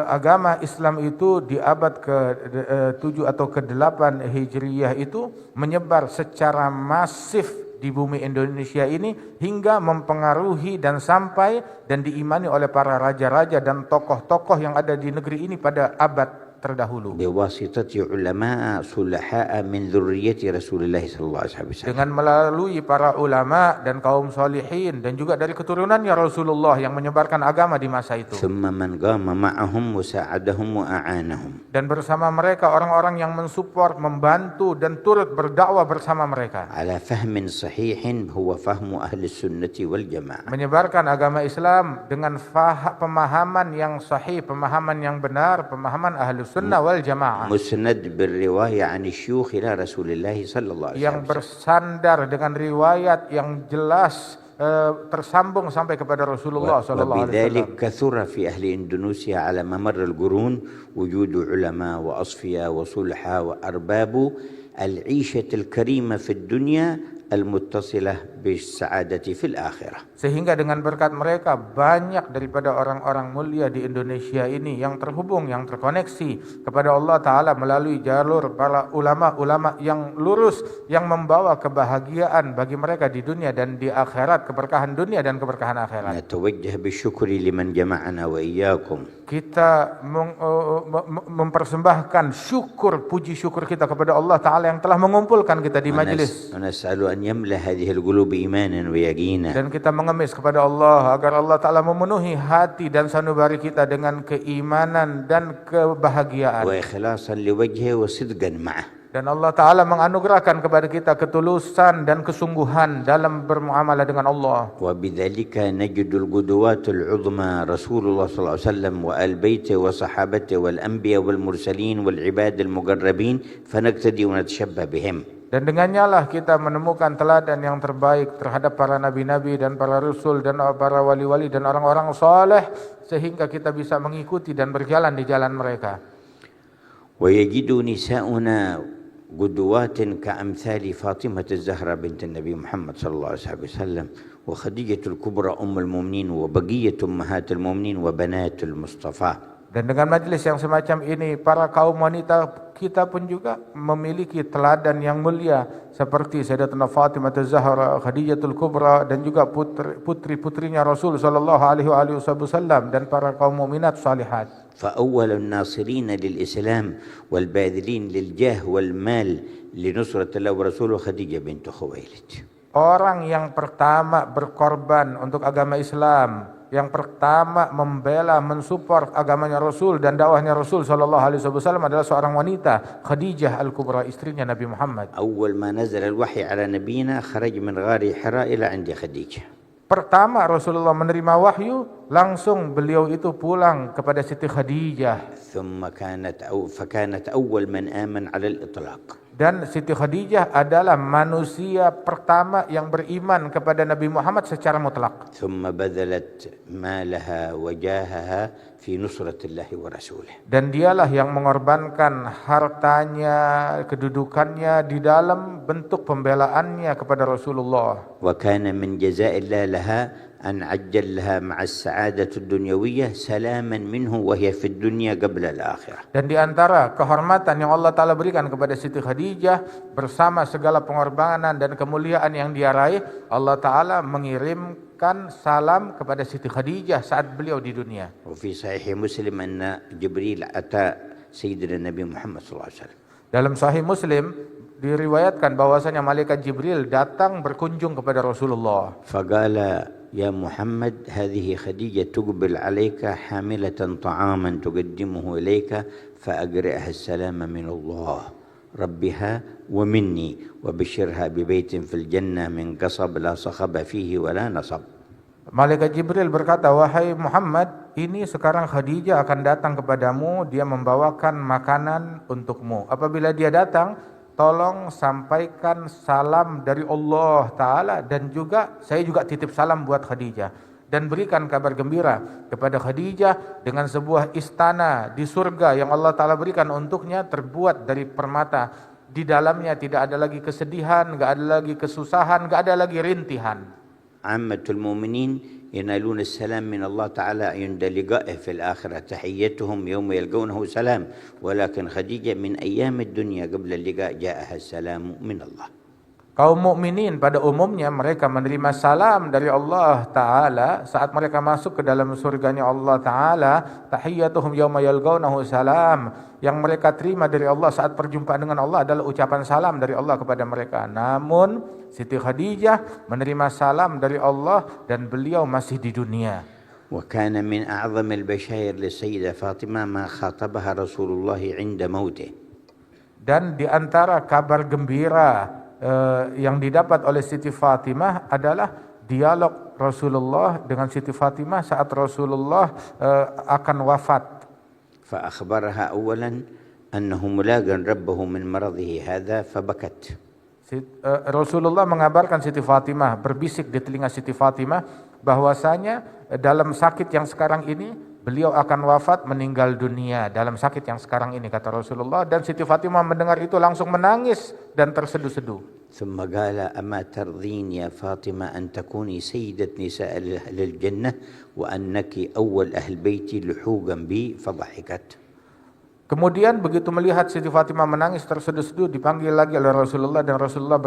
agama Islam itu di abad ke-7 atau ke-8 Hijriyah itu menyebar secara masif di bumi Indonesia ini hingga mempengaruhi dan sampai dan diimani oleh para raja-raja dan tokoh-tokoh yang ada di negeri ini pada abad terdahulu. بواسطة علماء صلحاء من ذرية رسول الله صلى الله عليه وسلم. Dengan melalui para ulama dan kaum solihin dan juga dari keturunannya Rasulullah yang menyebarkan agama di masa itu. ثم من قام معهم وساعدهم وأعانهم. Dan bersama mereka orang-orang yang mensupport, membantu dan turut berdakwah bersama mereka. على فهم صحيح هو فهم أهل السنة والجماعة. Menyebarkan agama Islam dengan pemahaman yang sahih, pemahaman yang benar, pemahaman ahli sunnah wal jamaah. مسند بالرواية عن الشيوخ إلى رسول الله صلى الله عليه Yang وسلم. bersandar dengan riwayat yang jelas tersambung sampai kepada Rasulullah sallallahu alaihi وبذلك wasallam. كثر في أهل إندونيسيا على ممر القرون وجود علماء وأصفياء وصلحاء وأرباب العيشة الكريمة في الدنيا المتصلة بالسعادة في الآخرة. Sehingga dengan berkat mereka banyak daripada orang-orang mulia di Indonesia ini yang terhubung, yang terkoneksi kepada Allah Ta'ala melalui jalur para ulama-ulama yang lurus, yang membawa kebahagiaan bagi mereka di dunia dan di akhirat, keberkahan dunia dan keberkahan akhirat. نتوجه بالشكر لمن جمعنا وإياكم. Kita mempersembahkan syukur, puji syukur kita kepada Allah Ta'ala yang telah mengumpulkan kita di majelis. ونسأل أن يملأ هذه القلوب إيمانا ويقينا. Dan kita mengemis kepada Allah agar Allah Ta'ala memenuhi hati dan sanubari kita dengan keimanan dan kebahagiaan. وإخلاصا لوجهه وصدقا معه. Dan Allah Ta'ala menganugerahkan kepada kita ketulusan dan kesungguhan dalam bermuamalah dengan Allah. وبذلك نجد القدوات العظمى رسول الله صلى الله عليه وسلم وآل بيته وصحابته والأنبياء والمرسلين والعباد المقربين فنقتدي ونتشبه بهم. Dan dengannya lah kita menemukan teladan yang terbaik terhadap para nabi-nabi dan para rasul dan para wali-wali dan orang-orang saleh sehingga kita bisa mengikuti dan berjalan di jalan mereka. ويجد نساؤنا قدوات كأمثال فاطمة الزهراء بنت النبي محمد صلى الله عليه وسلم وخديجة الكبرى أم المؤمنين وبقية أمهات المؤمنين وبنات المصطفى. Dan dengan majelis yang semacam ini, para kaum wanita kita pun juga memiliki teladan yang mulia seperti Sayyidatuna Fatimah Az-Zahra, Khadijatul Kubra dan juga putri-putrinya Rasul sallallahu alaihi wasallam dan para kaum mukminat salihat. فأول الناصرين للإسلام والباذلين للجاه والمال لنصرة الله ورسوله خديجة بنت خويلد. Orang yang pertama berkorban untuk agama Islam, yang pertama membela, mensupport agamanya Rasul dan dakwahnya Rasul sallallahu alaihi wasallam adalah seorang wanita, Khadijah Al-Kubra, istrinya Nabi Muhammad. أول ما نزل الوحي على نبينا خرج من غار حراء إلى عند خديجة. Pertama Rasulullah menerima wahyu, langsung beliau itu pulang kepada Siti Khadijah. ثم فكانت أول من آمن على الإطلاق. Dan Siti Khadijah adalah manusia pertama yang beriman kepada Nabi Muhammad secara mutlak. ثم بذلت مالها وجاهها في نصرة الله ورسوله. Dan dialah yang mengorbankan hartanya, kedudukannya di dalam bentuk pembelaannya kepada Rasulullah. وكان من جزاء الله لها أن عجل لها مع السعادة الدنيوية سلاما منه وهي في الدنيا قبل الآخرة. Dan di antara kehormatan yang Allah Ta'ala berikan kepada Siti Khadijah bersama segala pengorbanan dan kemuliaan yang dia raih, Allah Ta'ala mengirimkan salam kepada Siti Khadijah saat beliau di dunia. وفي صحيح مسلم أن جبريل أتى سيدنا النبي محمد صلى الله عليه وسلم. Dalam Sahih Muslim diriwayatkan bahwasanya malaikat Jibril datang berkunjung kepada Rasulullah. فقال يا محمد هذه خديجة تقبل عليك حاملة طعاما تقدمه إليك فأقرئها السلام من الله. ربها ومني وبشرها ببيت في الجنة من قصب لا صخب فيه ولا نصب. Malaikat Jibril berkata, wahai Muhammad, ini sekarang Khadijah akan datang kepadamu, dia membawakan makanan untukmu. Apabila dia datang, tolong sampaikan salam dari Allah Ta'ala, dan juga saya juga titip salam buat Khadijah. Dan berikan kabar gembira kepada Khadijah dengan sebuah istana di surga yang Allah Ta'ala berikan untuknya, terbuat dari permata. Di dalamnya tidak ada lagi kesedihan, gak ada lagi kesusahan, gak ada lagi rintihan. عامة المؤمنين ينالون السلام من الله تعالى عند لقائه في الآخرة، تحيتهم يوم يلقونه سلام، ولكن خديجة من أيام الدنيا قبل اللقاء جاءها السلام من الله. Kaum mukminin pada umumnya mereka menerima salam dari Allah Ta'ala saat mereka masuk ke dalam surganya Allah Ta'ala. Tahiyyatuhum yawma yalqawnahu salam. Yang mereka terima dari Allah saat perjumpaan dengan Allah adalah ucapan salam dari Allah kepada mereka. Namun Siti Khadijah menerima salam dari Allah dan beliau masih di dunia. وكان من أعظم البشائر للسيدة فاطمة ما خاطبها رسول الله عند موته. Dan di antara kabar gembira yang didapat oleh Siti Fatimah adalah dialog Rasulullah dengan Siti Fatimah saat Rasulullah akan wafat. فأخبرها أولا أنه ملاق ربه من مرضه هذا فبكت. Rasulullah mengabarkan Siti Fatimah, berbisik di telinga Siti Fatimah bahwasanya dalam sakit yang sekarang ini beliau akan wafat, meninggal dunia dalam sakit yang sekarang ini, kata Rasulullah. Dan Siti Fatimah mendengar itu langsung menangis dan terseduh-seduh. ثم قال أما ترضين يا فاطمة أن تكوني سيدة نساء أهل الجنة وأنك أول أهل بيتي لحوقا بي فضحكت. Kemudian begitu melihat Siti Fatimah menangis terseduh-seduh, dipanggil lagi oleh Rasulullah dan Rasulullah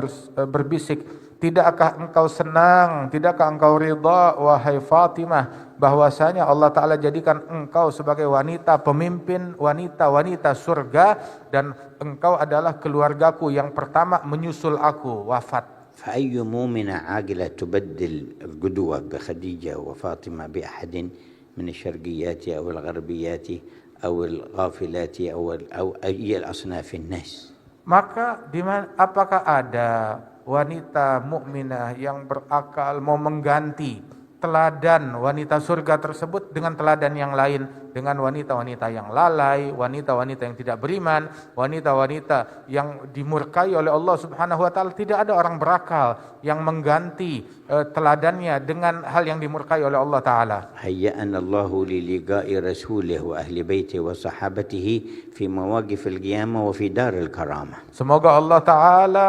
berbisik, tidakkah engkau senang, tidakkah engkau ridha wahai Fatimah bahwasanya Allah Ta'ala jadikan engkau sebagai wanita pemimpin wanita-wanita surga dan engkau adalah keluargaku yang pertama menyusul aku wafat. فأي مؤمنة عاقلة تبدل القدوة بخديجة وفاطمة بأحد من الشرقيات أو الغربيات أو الغافلات أو أي الأصناف الناس. Maka apakah ada wanita mukminah yang berakal mau mengganti teladan wanita surga tersebut dengan teladan yang lain, dengan wanita-wanita yang lalai, wanita-wanita yang tidak beriman, wanita-wanita yang dimurkai oleh Allah Subhanahu wa taala? Tidak ada orang berakal yang mengganti teladannya dengan hal yang dimurkai oleh Allah taala. هيأنا الله للقاء رسوله وأهل بيته وصحابته في مواقف القيامة وفي دار الكرامة. Semoga Allah taala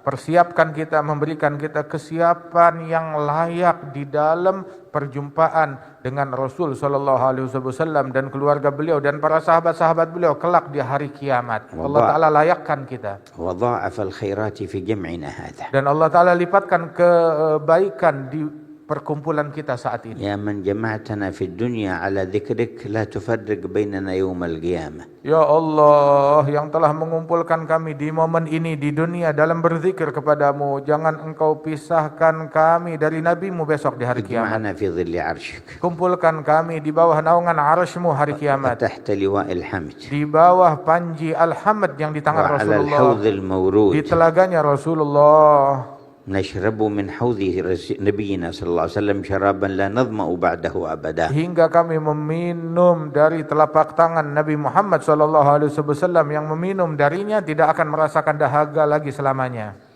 persiapkan kita, memberikan kita kesiapan yang layak di dalam perjumpaan dengan Rasul sallallahu alaihi wasallam dan keluarga beliau dan para sahabat-sahabat beliau kelak di hari kiamat. Allah Ta'ala layakkan kita. وضاعف الخيرات في جمعنا هذا. Dan Allah Ta'ala lipatkan kebaikan di perkumpulan kita saat ini. يا من جمعتنا في الدنيا على ذكرك لا تفرق بيننا يوم القيامة. Ya Allah yang telah mengumpulkan kami di momen ini di dunia dalam berzikir kepadamu, jangan engkau pisahkan kami dari nabimu besok di hari kiamat. اجمعنا في ظل عرشك. Kumpulkan kami di bawah naungan arasmu hari kiamat, تحت لواء الحمد. di bawah panji Al-Hamd yang di tangan وعلى Rasulullah, الحوض المورود. di telaganya Rasulullah. نشرب من حوض نبينا صلى الله عليه وسلم شرابا لا نظمأ بعده أبدا. Hingga kami meminum dari telapak tangan Nabi Muhammad SAW yang meminum darinya tidak akan merasakan dahaga lagi selamanya.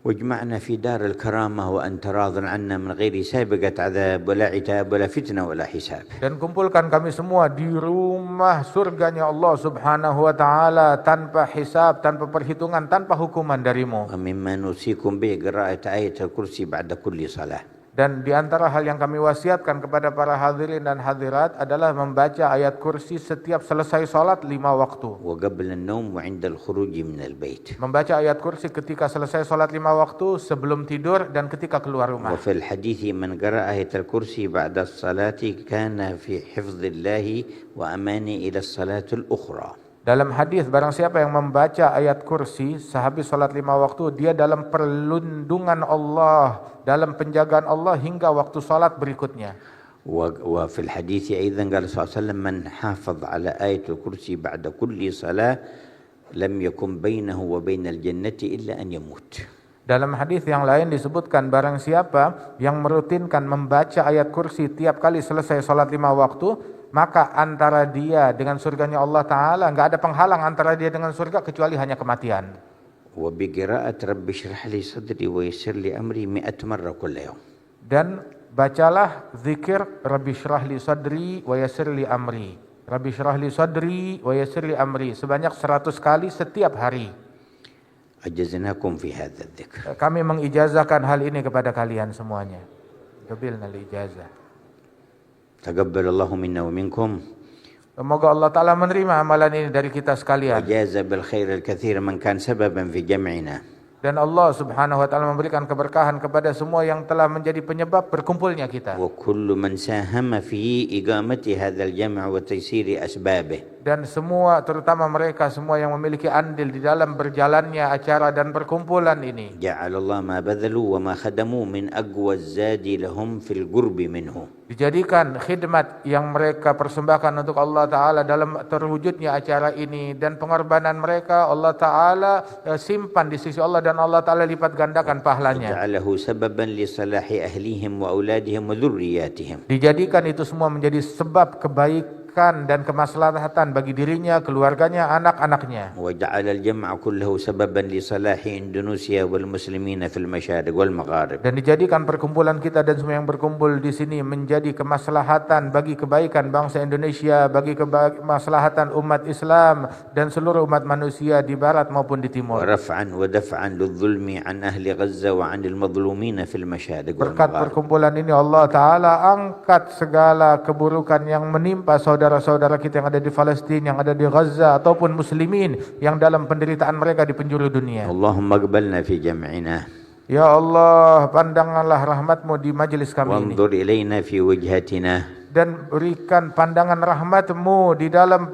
واجمعنا في دار الكرامة وأنت راض عنا من غير سابقة عذاب ولا عتاب ولا فتنة ولا حساب. Dan kumpulkan kami semua di rumah surganya Allah Subhanahu wa taala tanpa hisab, tanpa perhitungan, tanpa hukuman darimu. ومما نوصيكم به قراءة آية الكرسي بعد كل صلاة. Dan di antara hal yang kami wasiatkan kepada para hadirin dan hadirat adalah membaca ayat kursi setiap selesai salat 5 waktu. وقبل النوم وعند الخروج من البيت. Membaca ayat kursi ketika selesai salat 5 waktu, sebelum tidur dan ketika keluar rumah. وفي الحديث من قرأ آية الكرسي بعد الصلاة كان في حفظ الله وأمانه إلى الصلاة الأخرى. Dalam hadis, barang siapa yang membaca ayat kursi sehabis salat 5 waktu, dia dalam perlindungan Allah, dalam penjagaan Allah hingga waktu salat berikutnya. وفي الحديث أيضا قال صلى الله عليه وسلم من حافظ على آية الكرسي بعد كل صلاة لم يكن بينه وبين الجنة إلا أن يموت. Dalam hadis yang lain disebutkan barang siapa yang merutinkan membaca ayat kursi tiap kali selesai salat 5 waktu, maka antara dia dengan surganya Allah Ta'ala enggak ada penghalang antara dia dengan surga kecuali hanya kematian. وبقراءة رب اشرح لي صدري ويسر لي أمري 100 مرة كل يوم. Dan bacalah zikir Rabbi syrah li sadri wa yassir li amri. Rabbi syrah li sadri wa yassir li amri sebanyak 100 kali setiap hari. أجزناكم في هذا الذكر. Kami mengijazahkan hal ini kepada kalian semuanya. Qabilna al-ijazah. تقبل الله منا ومنكم. Semoga Allah Ta'ala menerima amalan ini dari kita sekalian. وجاز بالخير الكثير من كان سببا في جمعنا. Dan Allah Subhanahu wa Ta'ala memberikan keberkahan kepada semua yang telah menjadi penyebab berkumpulnya kita. وكل من ساهم في إقامة هذا الجمع وتيسير أسبابه. Dan semua, terutama mereka semua yang memiliki andil di dalam berjalannya acara dan perkumpulan ini. جعل الله ما بذلوا وما خدموا من أقوى الزاد لهم في القرب منه. Dijadikan khidmat yang mereka persembahkan untuk Allah Ta'ala dalam terwujudnya acara ini, dan pengorbanan mereka Allah Ta'ala simpan di sisi Allah, dan Allah Ta'ala lipat gandakan pahalanya. جعله سببا لصلاح أهليهم وأولادهم وذرياتهم. Dijadikan itu semua menjadi sebab kebaikan dan kemaslahatan bagi dirinya, keluarganya, anak-anaknya. وجعل الجمع كله سببا لصلاح إندونيسيا والمسلمين في المشارق والمغارب. Dan dijadikan perkumpulan kita dan semua yang berkumpul di sini menjadi kemaslahatan bagi kebaikan bangsa Indonesia, bagi kemaslahatan umat Islam dan seluruh umat manusia di barat maupun di timur. ورفعا ودفعا للظلم عن أهل غزة وعن المظلومين في المشارق Berkat والمغارب. perkumpulan ini Allah Ta'ala angkat segala keburukan yang menimpa saudara-saudara kita yang ada di Palestina, yang ada di Gaza, ataupun muslimin yang dalam penderitaan mereka di penjuru dunia. اللهم اقبلنا في جمعنا. Ya Allah, pandanglah rahmat-Mu di majelis kami ini. وانظر إلينا في وجهتنا. Dan berikan pandangan rahmat-Mu di dalam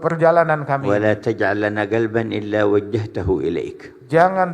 perjalanan kami. ولا تجعل لنا قلبا إلا وجهته إليك. Jangan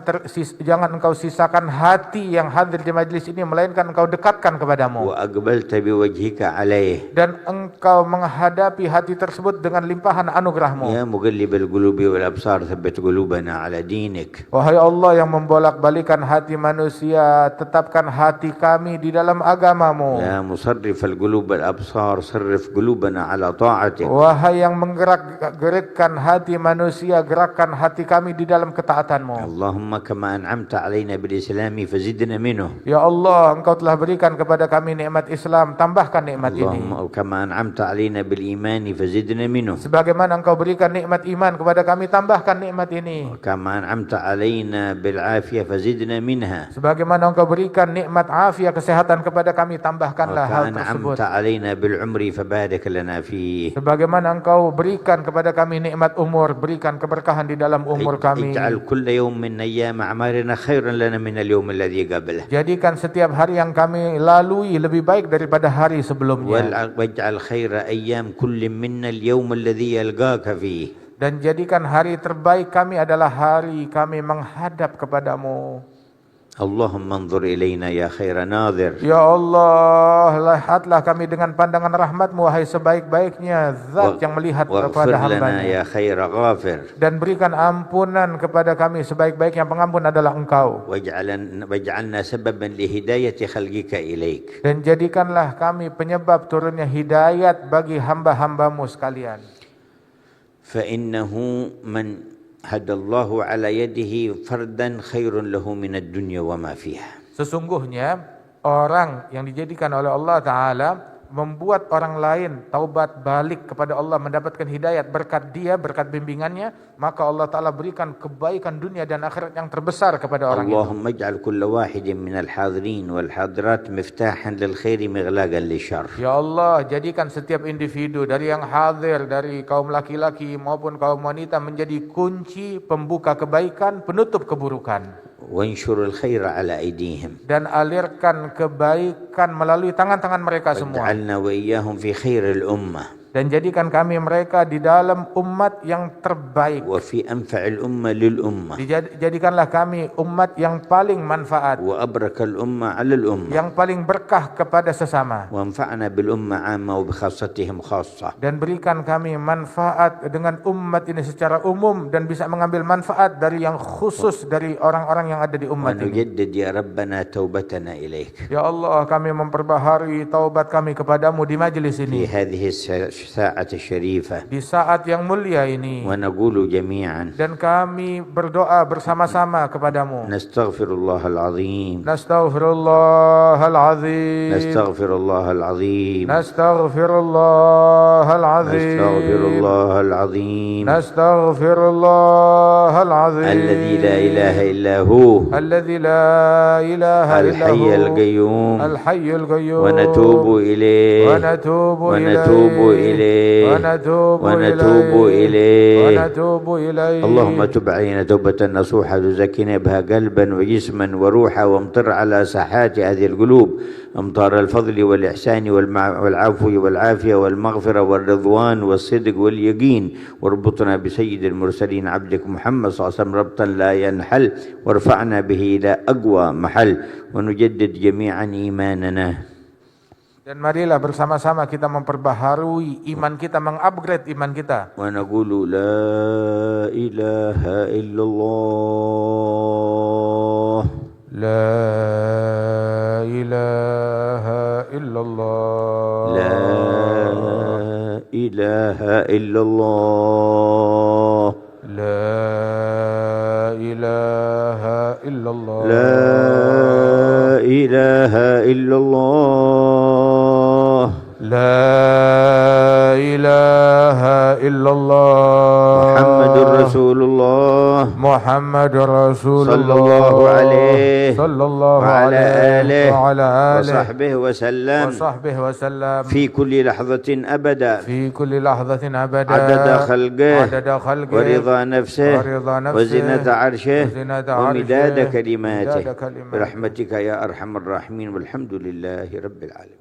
engkau sisakan hati yang hadir di majlis ini, melainkan engkau dekatkan kepadamu. وأقبلت بوجهك عليه. Dan engkau menghadapi hati tersebut dengan limpahan anugerahmu. يا مقلب القلوب والأبصار ثبت قلوبنا على دينك. Wahai Allah yang membolak-balikan hati manusia, tetapkan hati kami di dalam agamamu. يا مصرف القلوب والأبصار صرف قلوبنا على طاعتك. Wahai yang menggerakkan hati manusia, gerakkan hati kami di dalam ketaatanmu. اللهم كما أنعمت علينا بالإسلام فزدنا منه. Ya Allah, engkau telah berikan kepada kami nikmat Islam, tambahkan nikmat ini. اللهم كما أنعمت علينا بالإيمان فزدنا منه. Sebagaimana engkau berikan nikmat iman kepada kami, tambahkan nikmat ini. كما أنعمت علينا بالعافية فزدنا منها. Sebagaimana engkau berikan nikmat afiat kesehatan kepada kami, tambahkanlah hal وكما tersebut. أنعمت علينا بالعمر فبارك لنا فيه. Sebagaimana engkau berikan kepada kami nikmat umur, berikan keberkahan di dalam umur kami. اجعل كل يوم من أيام أعمارنا خيرا لنا من اليوم الذي قبله. Jadikan setiap hari yang kami lalui lebih baik daripada hari sebelumnya. واجعل خير أيام كل منا اليوم الذي يلقاك فيه. Dan jadikan hari terbaik kami adalah hari kami menghadap kepadamu. اللهم انظر إلينا يا خير ناظر. Ya Allah, lihatlah kami dengan pandangan rahmat-Mu, wahai sebaik-baiknya zat yang melihat kepada واغفر لنا hamba-Nya. يا خير غافر. Dan berikan ampunan kepada kami, sebaik-baik yang pengampun adalah Engkau. واجعلنا سببا لهداية خلقك إليك. Dan jadikanlah kami penyebab turunnya hidayat bagi hamba-hamba-Mu sekalian. فإنه من هدى الله على يده فردا خير له من الدنيا وما فيها. Sesungguhnya orang yang dijadikan oleh Allah Ta'ala membuat orang lain taubat balik kepada Allah, mendapatkan hidayat berkat dia, berkat bimbingannya, maka Allah Ta'ala berikan kebaikan dunia dan akhirat yang terbesar kepada orang itu. اللهم اجعل كل واحد من الحاضرين والحاضرات مفتاحا للخير مغلاقا للشر. Ya Allah, jadikan setiap individu dari yang hadir, dari kaum laki-laki maupun kaum wanita menjadi kunci pembuka kebaikan, penutup keburukan. وانشر الخير على أيديهم. Dan alirkan kebaikan melalui tangan-tangan mereka semua. واجعلنا وإياهم في خير الأمة. dan jadikan kami mereka di dalam umat yang terbaik. وفي أنفع الأمة للأمة Jadikanlah kami umat yang paling manfaat, وأبرك الأمة على الأمة yang paling berkah kepada sesama, وانفعنا بالأمة عامة وبخاصتهم خاصة. dan berikan kami manfaat dengan umat ini secara umum dan bisa mengambil manfaat dari yang khusus dari orang-orang yang ada di umat ini. ونجدد يا ربنا توبتنا إليك Ya Allah, kami memperbaharui taubat kami kepadamu di majelis في ini, هذه الساعة الشريفة di saat yang mulia ini, ونقول جميعا dan kami berdoa bersama-sama kepadamu. نستغفر الله العظيم Nastaghfirullahal-azim. نستغفر الله العظيم Nastaghfirullahal-azim. نستغفر الله العظيم Nastaghfirullahal-azim. الذي لا إله إلا هو الذي لا إله إلا الحي هو القيوم الحي القيوم ونتوب إليه ونتوب ونتوب إليه ونتوب إليه ونتوب إليه. اللهم تب علينا توبة نصوحة تزكينا بها قلبا وجسما وروحا وامطر على ساحات هذه القلوب أمطار الفضل والإحسان والعفو والعافية والمغفرة والرضوان والصدق واليقين واربطنا بسيد المرسلين عبدك محمد صلى الله عليه وسلم ربطا لا ينحل وارفعنا به إلى أقوى محل ونجدد جميعا إيماننا. Dan marilah bersama-sama kita memperbaharui iman kita, mengupgrade iman kita. ونقول لا إله إلا الله La ilaha illallah. لا إله إلا الله La ilaha illallah. لا إله إلا الله La ilaha illallah. محمد رسول الله محمد رسول صلى الله عليه صلى الله وعلى آله وعلى آله وصحبه وسلم وصحبه وسلم في كل لحظة أبدا في كل لحظة أبدا عدد خلقه عدد خلقه ورضا نفسه ورضا نفسه وزنة عرشه وزنة ومداد عرشه كلماته ومداد كلماته برحمتك يا أرحم الراحمين والحمد لله رب العالمين.